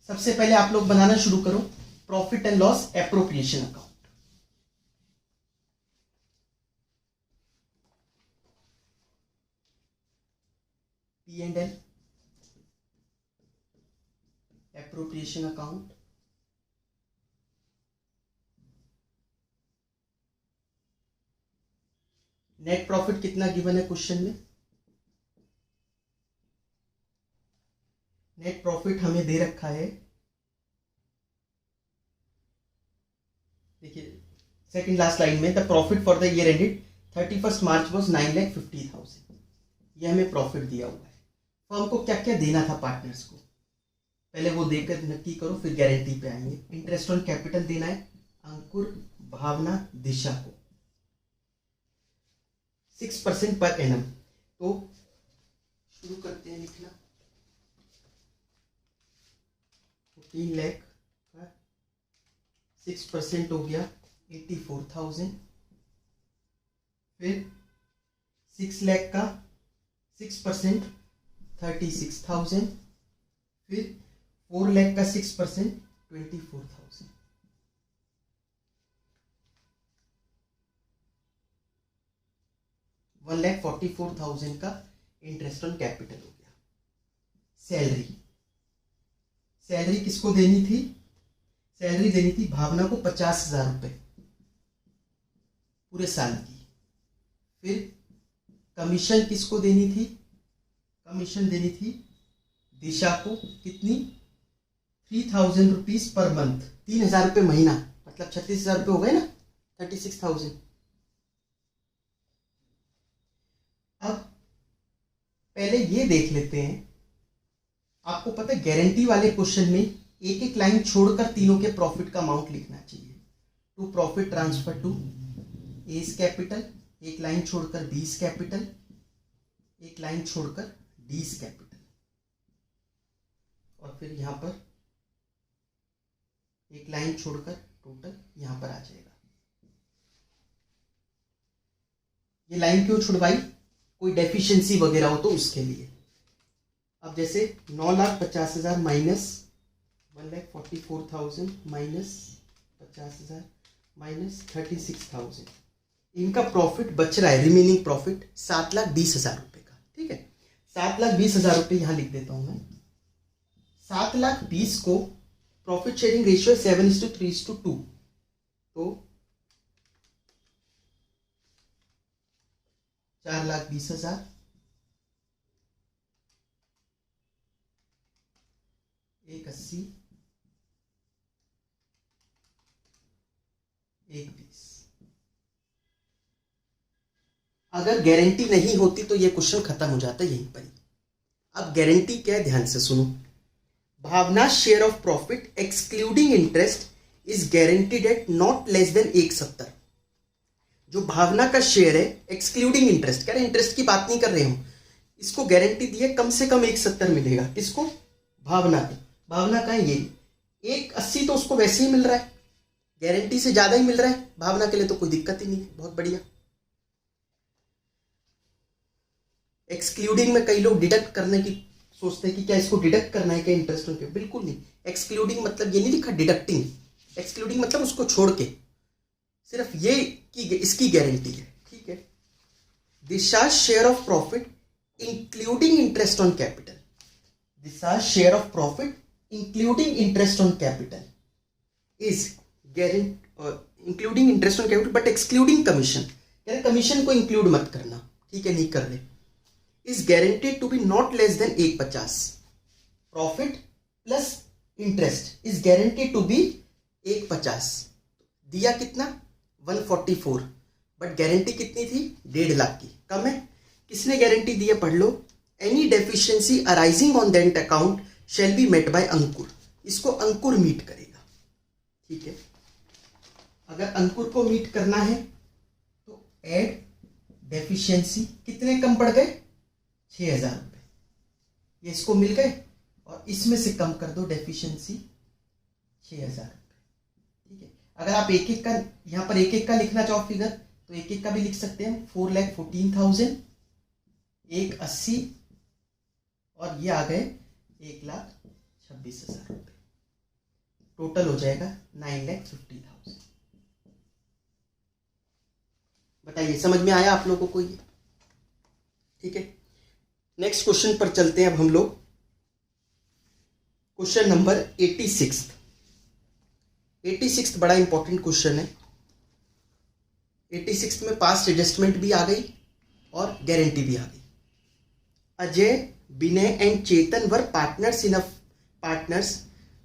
सबसे पहले आप लोग बनाना शुरू करो profit and loss appropriation account. P&L appropriation account. Net profit कितना गिवन है क्वेश्चन में? नेट प्रॉफिट हमें दे रखा है, देखिए सेकंड लास्ट लाइन में, the profit for the year ended 31st March was 9,50,000। ये हमें प्रॉफिट दिया हुआ है। फर्म को क्या क्या देना था पार्टनर्स को, पहले वो देकर नक्की करो, फिर गारंटी पे आएंगे। इंटरेस्ट ऑन कैपिटल देना है अंकुर, भावना, दिशा को 6% पर एनम। तो शुरू करते हैं लिखना। 14 लाख का 6% हो गया 84,000। फिर 6 लाख का 6% 36,000। फिर 4 लाख का 6% 24,000। $1,44,000 का इंटरेस्ट ऑन कैपिटल हो गया। सैलरी, सैलरी किसको देनी थी? सैलरी देनी थी भावना को 50,000 रुपए पूरे साल की। फिर कमीशन किसको देनी थी? कमीशन देनी थी दिशा को, कितनी? 3,000 रुपीज पर मंथ, 3,000 रुपये महीना, मतलब 36,000 रुपये हो गए ना, 36,000। अब पहले ये देख लेते हैं, आपको पता है गारंटी वाले क्वेश्चन में एक एक लाइन छोड़कर तीनों के प्रॉफिट का अमाउंट लिखना चाहिए। To profit transfer to S capital, एक लाइन छोड़कर बीस कैपिटल, एक लाइन छोड़कर डीस कैपिटल, और फिर यहां पर एक लाइन छोड़कर टोटल यहां पर आ जाएगा। ये लाइन क्यों छुड़वाई? कोई डेफिशिएंसी वगैरह हो तो उसके लिए। अब जैसे 9,50,000 माइनस 1,44,000 माइनस 50,000 माइनस 36,000, इनका प्रॉफिट बच रहा है, रिमेनिंग प्रॉफिट 7,20,000 रुपए का। ठीक है, 7,20,000 रुपए यहां लिख देता हूं मैं। 7,20,000 को प्रॉफिट शेयरिंग रेशियो 7:3:2, तो 4,20,000 180 120। अगर गारंटी नहीं होती तो ये क्वेश्चन खत्म हो जाता यहीं पर ही। अब गारंटी क्या है, ध्यान से सुनो। Bhavna share of profit excluding interest is guaranteed at not less than 170। जो भावना का शेयर है एक्सक्लूडिंग इंटरेस्ट, कह रहे इंटरेस्ट की बात नहीं कर रहे हम, इसको गारंटी दी है कम से कम 170 मिलेगा। किसको? भावना को। भावना का है ये 180 तो उसको वैसे ही मिल रहा है, गारंटी से ज्यादा ही मिल रहा है, भावना के लिए तो कोई दिक्कत ही नहीं है। बहुत बढ़िया। एक्सक्लूडिंग में कई लोग डिडक्ट करने की सोचते हैं कि क्या इसको डिडक्ट करना है क्या इंटरेस्ट पे, बिल्कुल नहीं। एक्सक्लूडिंग मतलब ये नहीं लिखा डिडक्टिंग, एक्सक्लूडिंग मतलब उसको छोड़ के, सिर्फ ये कि इसकी गारंटी है। ठीक है। Discharge share of profit including interest on capital, discharge share of profit including interest on capital is including interest on capital but excluding commission, यानी कमीशन को इंक्लूड मत करना। ठीक है, नहीं कर रहे। Is guaranteed to be not less than 150। Profit plus interest is guaranteed to be 150। दिया कितना? 144, बट गारंटी कितनी थी? 1.5 लाख की। कम है। किसने गारंटी दी है? पढ़ लो। Any deficiency arising on that account shall be met by Ankur. इसको अंकुर मीट करेगा। ठीक है। अगर अंकुर को मीट करना है तो एड डेफिशिएंसी, कितने कम पड़ गए? 6,000 रुपये। ये इसको मिल गए और इसमें से कम कर दो डेफिशिएंसी 6,000 रुपये। ठीक है। अगर आप एक एक का यहां पर एक एक का लिखना चाहो फिगर तो एक एक का भी लिख सकते हैं। 4,14,000, 1,80 और ये आ गए 1,26,000 रुपये। टोटल हो जाएगा 9,50,000। बताइए समझ में आया आप लोगों को ये? ठीक है। नेक्स्ट क्वेश्चन पर चलते हैं अब हम लोग। Question number 86। 86 बड़ा इंपॉर्टेंट क्वेश्चन है। 86 में पास्ट एडजस्टमेंट भी आ गई और गारंटी भी आ गई। Ajay, Vinay and Chetan were partners in partners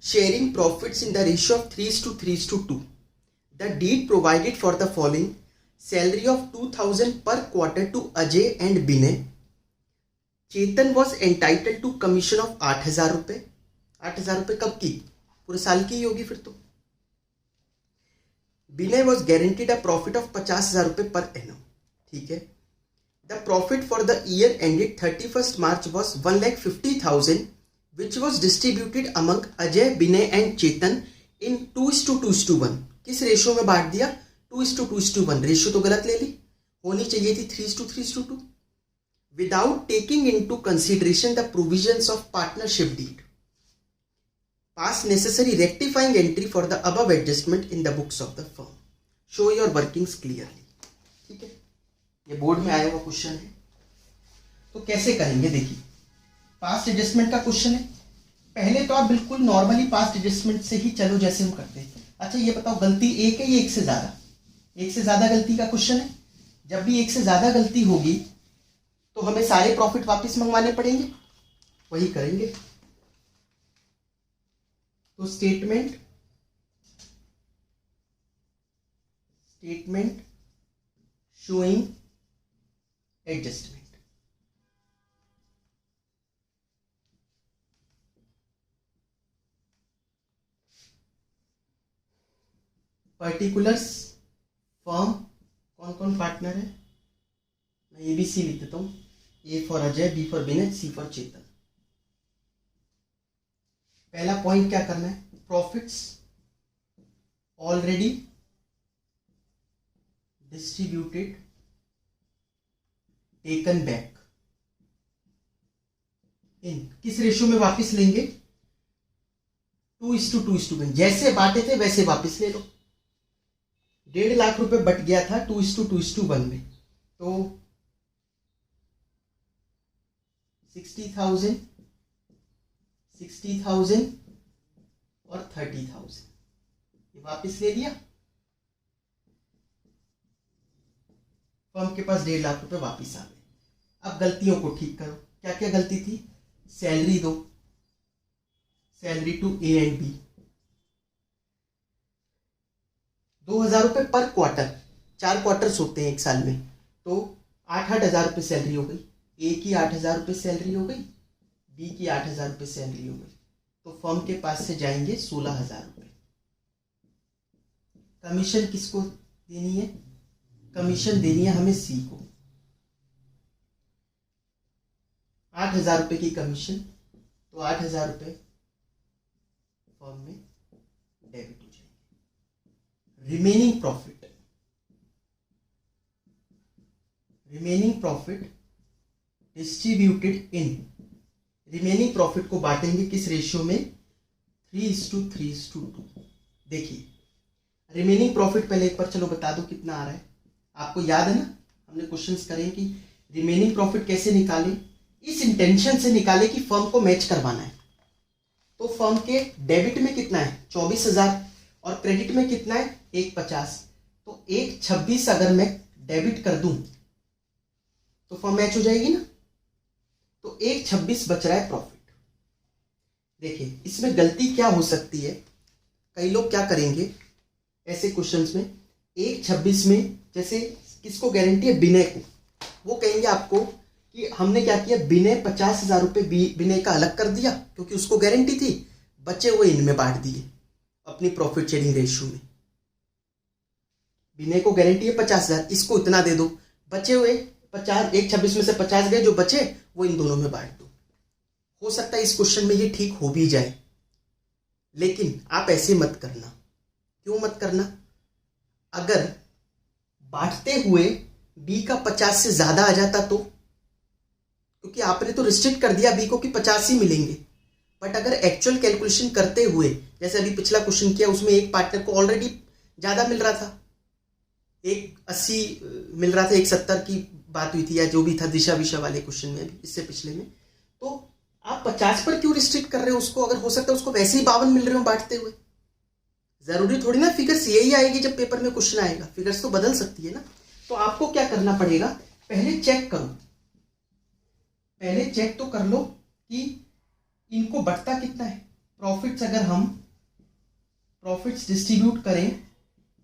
sharing profits in the ratio of 3:3:2। The deed provided for the following salary of 2,000 पर quarter to Ajay and Vinay. Chetan was entitle to commission of 8,000 रुपये। 8,000 रुपये कब की? पूरे साल की ही होगी फिर तो। Vinay was guaranteed a profit of 50,000 रुपये पर एनम। ठीक है। The profit for the year ended 31 March was 1,50,000 which was distributed among Ajay, Vinay and Chetan in 2:2:1। किस रेशियो में बांट दिया? 2:2:1। रेशियो तो गलत ले ली, होनी चाहिए थी 3:3:2। without taking into consideration the provisions of partnership deed. Pass necessary rectifying entry for the above adjustment in the books of the firm. Show your workings clearly. ठीक है, ये बोर्ड में आया हुआ क्वेश्चन है। तो कैसे करेंगे देखिए, पास्ट एडजस्टमेंट का क्वेश्चन है। पहले तो आप बिल्कुल नॉर्मली पास्ट एडजस्टमेंट से ही चलो जैसे हम करते हैं। अच्छा ये बताओ, गलती एक है या एक से ज्यादा? एक से ज्यादा गलती का क्वेश्चन है। जब भी एक से ज्यादा गलती होगी तो हमें सारे प्रॉफिट वापस मंगवाने पड़ेंगे, वही करेंगे। तो statement showing adjustment. Particulars firm, कौन कौन पार्टनर है? मैं ABC लिख देता हूं। A for Ajay, B for Vinay, C for Chetan. पहला पॉइंट क्या करना है? Profits already distributed taken back in, किस रेशियो में वापस लेंगे? 2:2:1। जैसे बांटे थे वैसे वापस ले लो। 1.5 लाख रुपए बट गया था 2:2:1 में, तो 60,000 और 30,000 ये वापस ले लिया। फर्म के पास 1.5 लाख रुपए वापस आ गए। अब गलतियों को ठीक करो। क्या क्या गलती थी? सैलरी दो, salary to A and B 2,000 रुपए पर क्वार्टर। 4 क्वार्टर्स होते हैं एक साल में, तो 8,000 रुपये सैलरी हो गई। A की 8,000 रुपये सैलरी हो गई, B की 8,000 रुपये सैलरी हो गई। तो फर्म के पास से जाएंगे 16,000 रुपये। कमीशन किसको देनी है? कमीशन देनी है हमें सी को, 8,000 रुपये की कमीशन। तो 8,000 रुपये फर्म में डेबिट हो जाएंगे। Remaining profit distributed in, remaining profit को बांटेंगे किस रेशियो में? 3:3:2। देखिए रिमेनिंग प्रॉफिट पहले एक बार चलो बता दो कितना आ रहा है। आपको याद है ना, हमने क्वेश्चंस करे कि रिमेनिंग प्रॉफिट कैसे निकाले, इस इंटेंशन से निकाले कि फर्म को मैच करवाना है। तो फर्म के डेबिट में कितना है? 24,000 और क्रेडिट में कितना है? 150। तो 126 अगर मैं डेबिट कर दूं तो फर्म मैच हो जाएगी ना। तो 126 बच रहा है प्रॉफिट। देखिए इसमें गलती क्या हो सकती है, कई लोग क्या करेंगे ऐसे क्वेश्चंस में, 126 में जैसे किसको गारंटी है? विनय को। वो कहेंगे आपको कि हमने क्या किया, विनय 50,000 रुपये विनय का अलग कर दिया क्योंकि उसको गारंटी थी, बचे हुए इनमें बांट दिए अपनी प्रॉफिट शेयरिंग रेशियो में। विनय को गारंटी है 50,000, इसको इतना दे दो, बचे हुए 50, 126 में से 50 गए, जो बचे वो इन दोनों में बांट दो। हो सकता है इस क्वेश्चन में ये ठीक हो भी जाए, लेकिन आप ऐसे मत करना। क्यों मत करना? अगर बांटते हुए बी का 50 से ज्यादा आ जाता तो, क्योंकि आपने तो रिस्ट्रिक्ट कर दिया बी को कि 50 ही मिलेंगे। बट अगर एक्चुअल कैलकुलेशन करते हुए, जैसे अभी पिछला क्वेश्चन किया, उसमें एक पार्टनर को ऑलरेडी ज्यादा मिल रहा था, 180 मिल रहा था, 170 की बात हुई थी या जो भी था दिशा विशा वाले क्वेश्चन में, अभी इससे पिछले में। तो आप 50 पर क्यों रिस्ट्रिक्ट कर रहे हो उसको? अगर हो सकता है उसको वैसे ही 52 मिल रहे हो बांटते हुए। जरूरी थोड़ी ना फिगर्स यही आएगी जब पेपर में क्वेश्चन आएगा, फिगर्स तो बदल सकती है ना। तो आपको क्या करना पड़ेगा, पहले चेक करो, पहले चेक तो कर लो कि इनको बढ़ता कितना है। प्रॉफिट्स अगर हम प्रॉफिट्स डिस्ट्रीब्यूट करें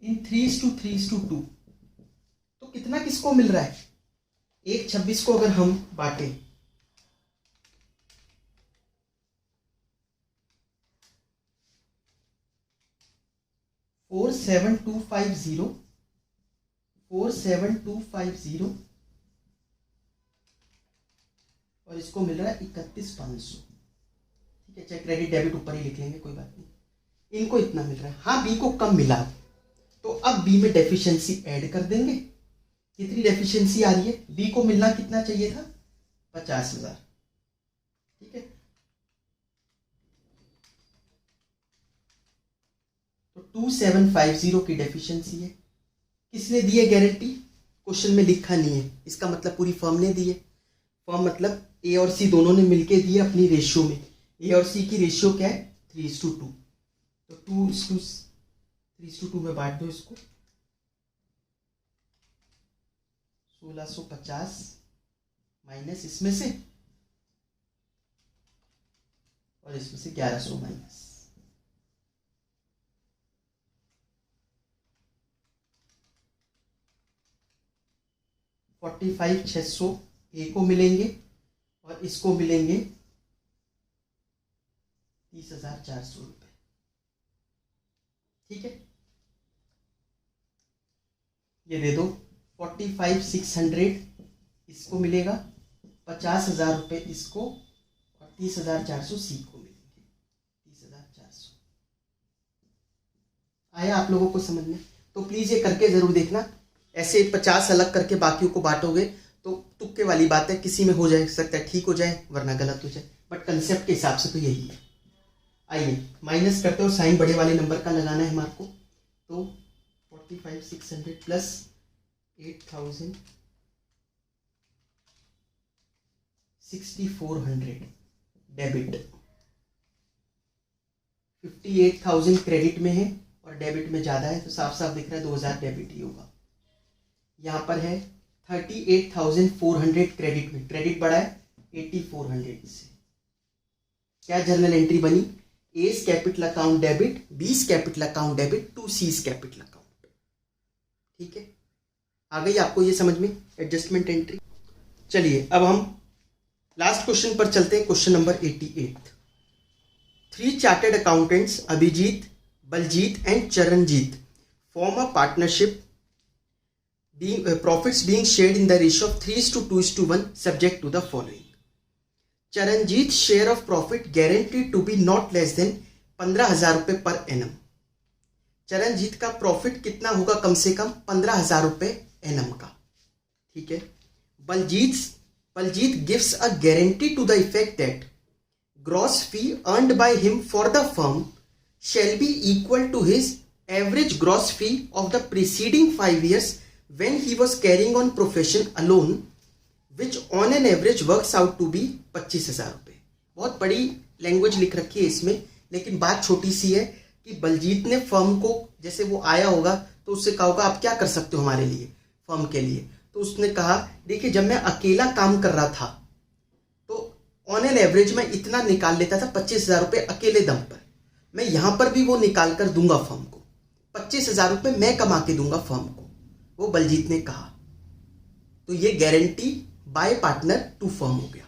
इन 3:3:2 तो कितना किसको मिल रहा है? 126 को अगर हम बांटे, 47250 और इसको मिल रहा है 31,500। ठीक है, चाहे क्रेडिट डेबिट ऊपर ही लिख लेंगे, कोई बात नहीं। इनको इतना मिल रहा है। हाँ बी को कम मिला, तो अब बी में डेफिशिएंसी ऐड कर देंगे। कितनी डेफिशिएंसी आ रही है? बी को मिलना कितना चाहिए था? 50,000। ठीक है, तो 2750 की डेफिशिएंसी है। किसने दी है गारंटी? क्वेश्चन में लिखा नहीं है, इसका मतलब पूरी फर्म ने दी है। फर्म मतलब ए और सी दोनों ने मिलके दी है अपनी रेशियो में। ए और सी की रेशियो क्या है? 3:2। तो 3:2 में बांट दो इसको। 1650 माइनस इसमें से और इसमें से 1100 माइनस, 45,600 ए को मिलेंगे और इसको मिलेंगे 30,400 रुपये। ठीक है, ये दे दो। 45,600 इसको मिलेगा, 50,000 रुपये इसको और 30,400 सी को मिलेंगे। 30,400 आया आप लोगों को समझ में? तो प्लीज ये करके जरूर देखना। ऐसे 50 अलग करके बाकियों को बांटोगे तो तुक्के वाली बात है, किसी में हो जाए सकता है ठीक हो जाए वरना गलत हो जाए, बट कंसेप्ट के हिसाब से तो यही है। आइए माइनस करते हो, साइन बड़े वाले नंबर का लगाना है हमारे को। तो 45,600 प्लस 8,000 6,400 डेबिट, 58,000 क्रेडिट में है और डेबिट में ज्यादा है, तो साफ साफ दिख रहा है 2,000 डेबिट ही होगा। यहाँ पर है 38,400 क्रेडिट में, क्रेडिट बढ़ा है 8,400 से। क्या जर्नल एंट्री बनी? A's capital account debit, B's capital account debit to c's capital account. ठीक है, आ गई आपको ये समझ में एडजस्टमेंट एंट्री। चलिए अब हम लास्ट क्वेश्चन पर चलते हैं, question number 88। 3 chartered accountants Abhijit, Baljit and Charanjit form a partnership, profits being shared in the ratio of 3:2:1 subject to the following. Charanjit's share of profit guaranteed to be not less than 15,000 रुपये per annum. Charanjit का profit कितना होगा? कम से कम 15,000 रुपये annum का. ठीक है. Baljit gives a guarantee to the effect that gross fee earned by him for the firm shall be equal to his average gross fee of the preceding 5 years when he was carrying on profession alone, which on an average works out to be 25,000 रुपये. बहुत बड़ी language लिख रखी है इसमें, लेकिन बात छोटी सी है कि बलजीत ने फर्म को, जैसे वो आया होगा तो उससे कहा होगा आप क्या कर सकते हो हमारे लिए, फर्म के लिए. तो उसने कहा देखिए जब मैं अकेला काम कर रहा था तो ऑन एन एवरेज मैं इतना निकाल लेता था 25,000 रुपये अकेले दम पर. मैं यहां पर भी वो निकाल कर दूंगा फर्म को, 25,000 रुपये मैं कमा के दूंगा फर्म को, वो बलजीत ने कहा. तो ये guarantee by partner to firm हो गया.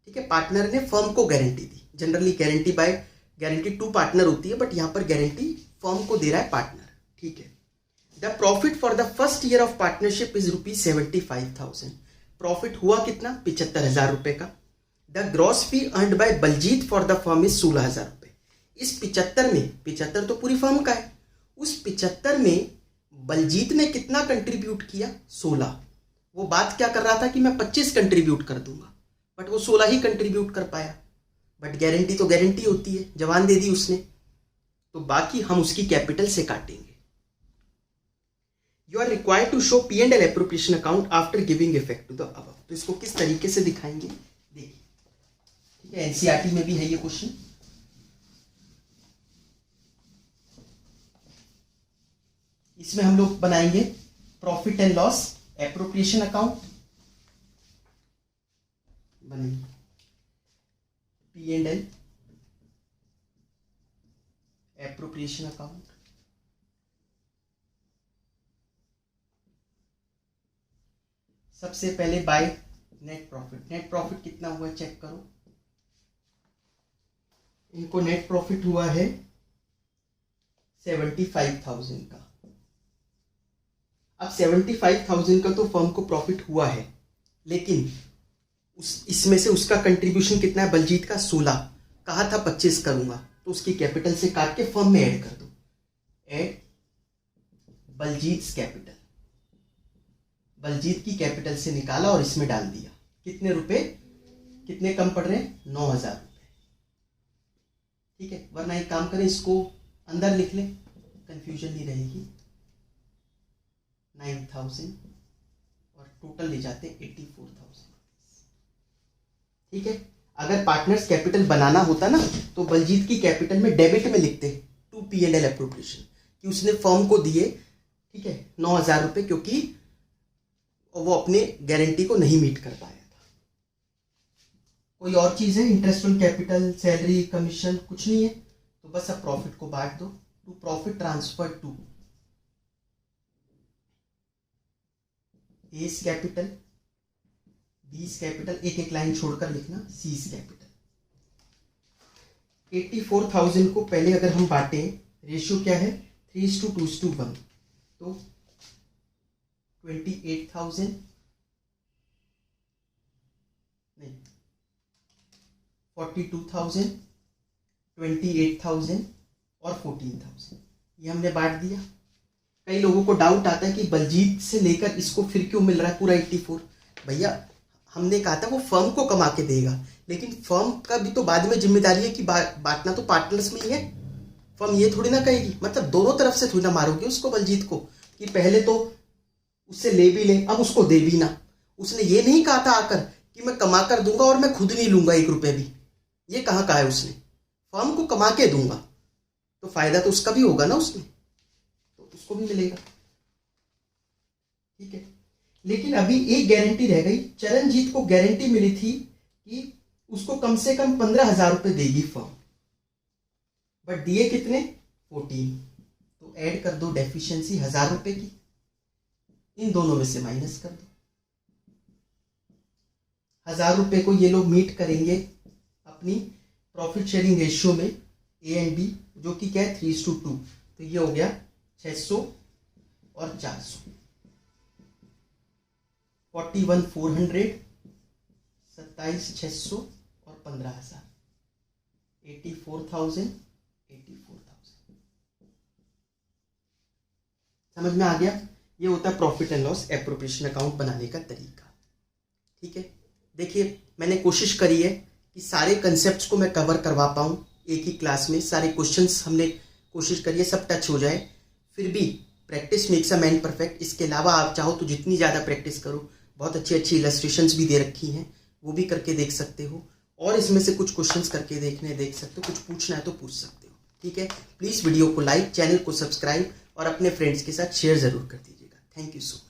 ठीक है, पार्टनर ने फर्म को गारंटी दी. जनरली गारंटी टू पार्टनर होती है, बट यहां पर गारंटी फर्म को दे रहा है पार्टनर. ठीक है. The profit for the first year of partnership is ₹75,000. Profit हुआ कितना? 75,000 रुपये का. The gross fee earned by Baljit for the firm is 16,000 रुपये. इस 75 तो पूरी फर्म का है. उस 75 में बलजीत ने कितना कंट्रीब्यूट किया? 16. वो बात क्या कर रहा था कि मैं 25 कंट्रीब्यूट कर दूंगा, बट वो 16 ही कंट्रीब्यूट कर पाया. बट गारंटी तो गारंटी होती है, जवान दे दी उसने, तो बाकी हम उसकी कैपिटल से काटेंगे. You are required to show P&L appropriation account after giving effect to the above. तो इसको किस तरीके से दिखाएंगे देखिए. ठीक है, एनसीईआरटी में भी है ये क्वेश्चन. इसमें हम लोग बनाएंगे profit and loss appropriation account, बनेंगे P&L एप्रोप्रिएशन अकाउंट. सबसे पहले by net profit. Net profit कितना हुआ चेक करो. इनको नेट प्रॉफिट हुआ है 75,000 का. अब 75,000 का तो फर्म को प्रॉफिट हुआ है, लेकिन इसमें से उसका कंट्रीब्यूशन कितना है? बलजीत का 16. कहा था 25 करूंगा, तो उसकी कैपिटल से काट के फर्म में ऐड कर दो. Add Baljeet capital. बलजीत की कैपिटल से निकाला और इसमें डाल दिया. कितने रुपए, कितने कम पड़ रहे हैं? 9,000 रुपये. ठीक है, वरना एक काम करें, इसको अंदर लिख लें, कंफ्यूजन नहीं रहेगी. 9,000 और टोटल ले जाते हैं 84,000. ठीक है. अगर पार्टनर्स कैपिटल बनाना होता ना तो बलजीत की कैपिटल में डेबिट में लिखते टू P&L एप्रोप्रिएशन कि उसने फर्म को दिए. ठीक है, 9,000 रुपये, क्योंकि वो अपने गारंटी को नहीं मीट कर पाया था. कोई और चीज है? Interest on capital, salary, commission, कुछ नहीं है. तो बस अब प्रॉफिट को बांट दो. To profit transfer to S capital, बीस कैपिटल, एक एक लाइन छोड़कर लिखना, सीज कैपिटल. 84,000 को पहले अगर हम बांटे, रेशियो क्या है? 3:2:1. तो 28,000 नहीं 42,000, 28,000 और 14,000 ये हमने बांट दिया. कई लोगों को डाउट आता है कि बलजीत से लेकर इसको फिर क्यों मिल रहा है पूरा 84. भैया हमने कहा था वो फर्म को कमा के देगा, लेकिन फर्म का भी तो बाद में जिम्मेदारी है कि बांटना तो पार्टनर्स में ही है. फर्म ये थोड़ी ना कहेगी, मतलब दोनों तरफ से थोड़ी ना मारोगे उसको बलजीत को कि पहले तो उससे ले भी ले, अब उसको दे भी ना. उसने ये नहीं कहा था आकर कि मैं कमा कर दूंगा और मैं खुद नहीं लूंगा 1 रुपये भी. ये कहाँ कहा है उसने? फर्म को कमा के दूंगा तो फायदा तो उसका भी होगा ना उसमें, तो उसको भी मिलेगा. ठीक है, लेकिन अभी एक गारंटी रह गई. चरणजीत को गारंटी मिली थी कि उसको कम से कम 15,000 रुपये देगी फर्म, बट दिए कितने? 14. तो ऐड कर दो डेफिशिएंसी 1,000 रुपये की, इन दोनों में से माइनस कर दो. 1,000 रुपये को ये लोग मीट करेंगे अपनी प्रॉफिट शेयरिंग रेशियो में ए एंड बी, जो कि क्या है 3:2, तो ये हो गया 600 और 400, 41,400, 27,600 और 15,000, 84,000, 84,000। समझ में आ गया? ये होता है profit and loss appropriation account बनाने का तरीका। ठीक है, देखिए मैंने कोशिश करी है कि सारे कंसेप्ट्स को मैं कवर करवा पाऊँ एक ही क्लास में, सारे क्वेश्चंस हमने कोशिश करी है सब टच हो जाए। फिर भी practice makes a man perfect. इसके अलावा आप चाहो तो जितनी ज़्यादा प्रैक्टिस करो, बहुत अच्छी अच्छी इलस्ट्रेशंस भी दे रखी हैं, वो भी करके देख सकते हो, और इसमें से कुछ क्वेश्चंस करके देख सकते हो, कुछ पूछना है तो पूछ सकते हो। ठीक है, प्लीज़ वीडियो को लाइक, चैनल को सब्सक्राइब और अपने फ्रेंड्स के साथ शेयर ज़रूर कर दीजिएगा। Thank you so much.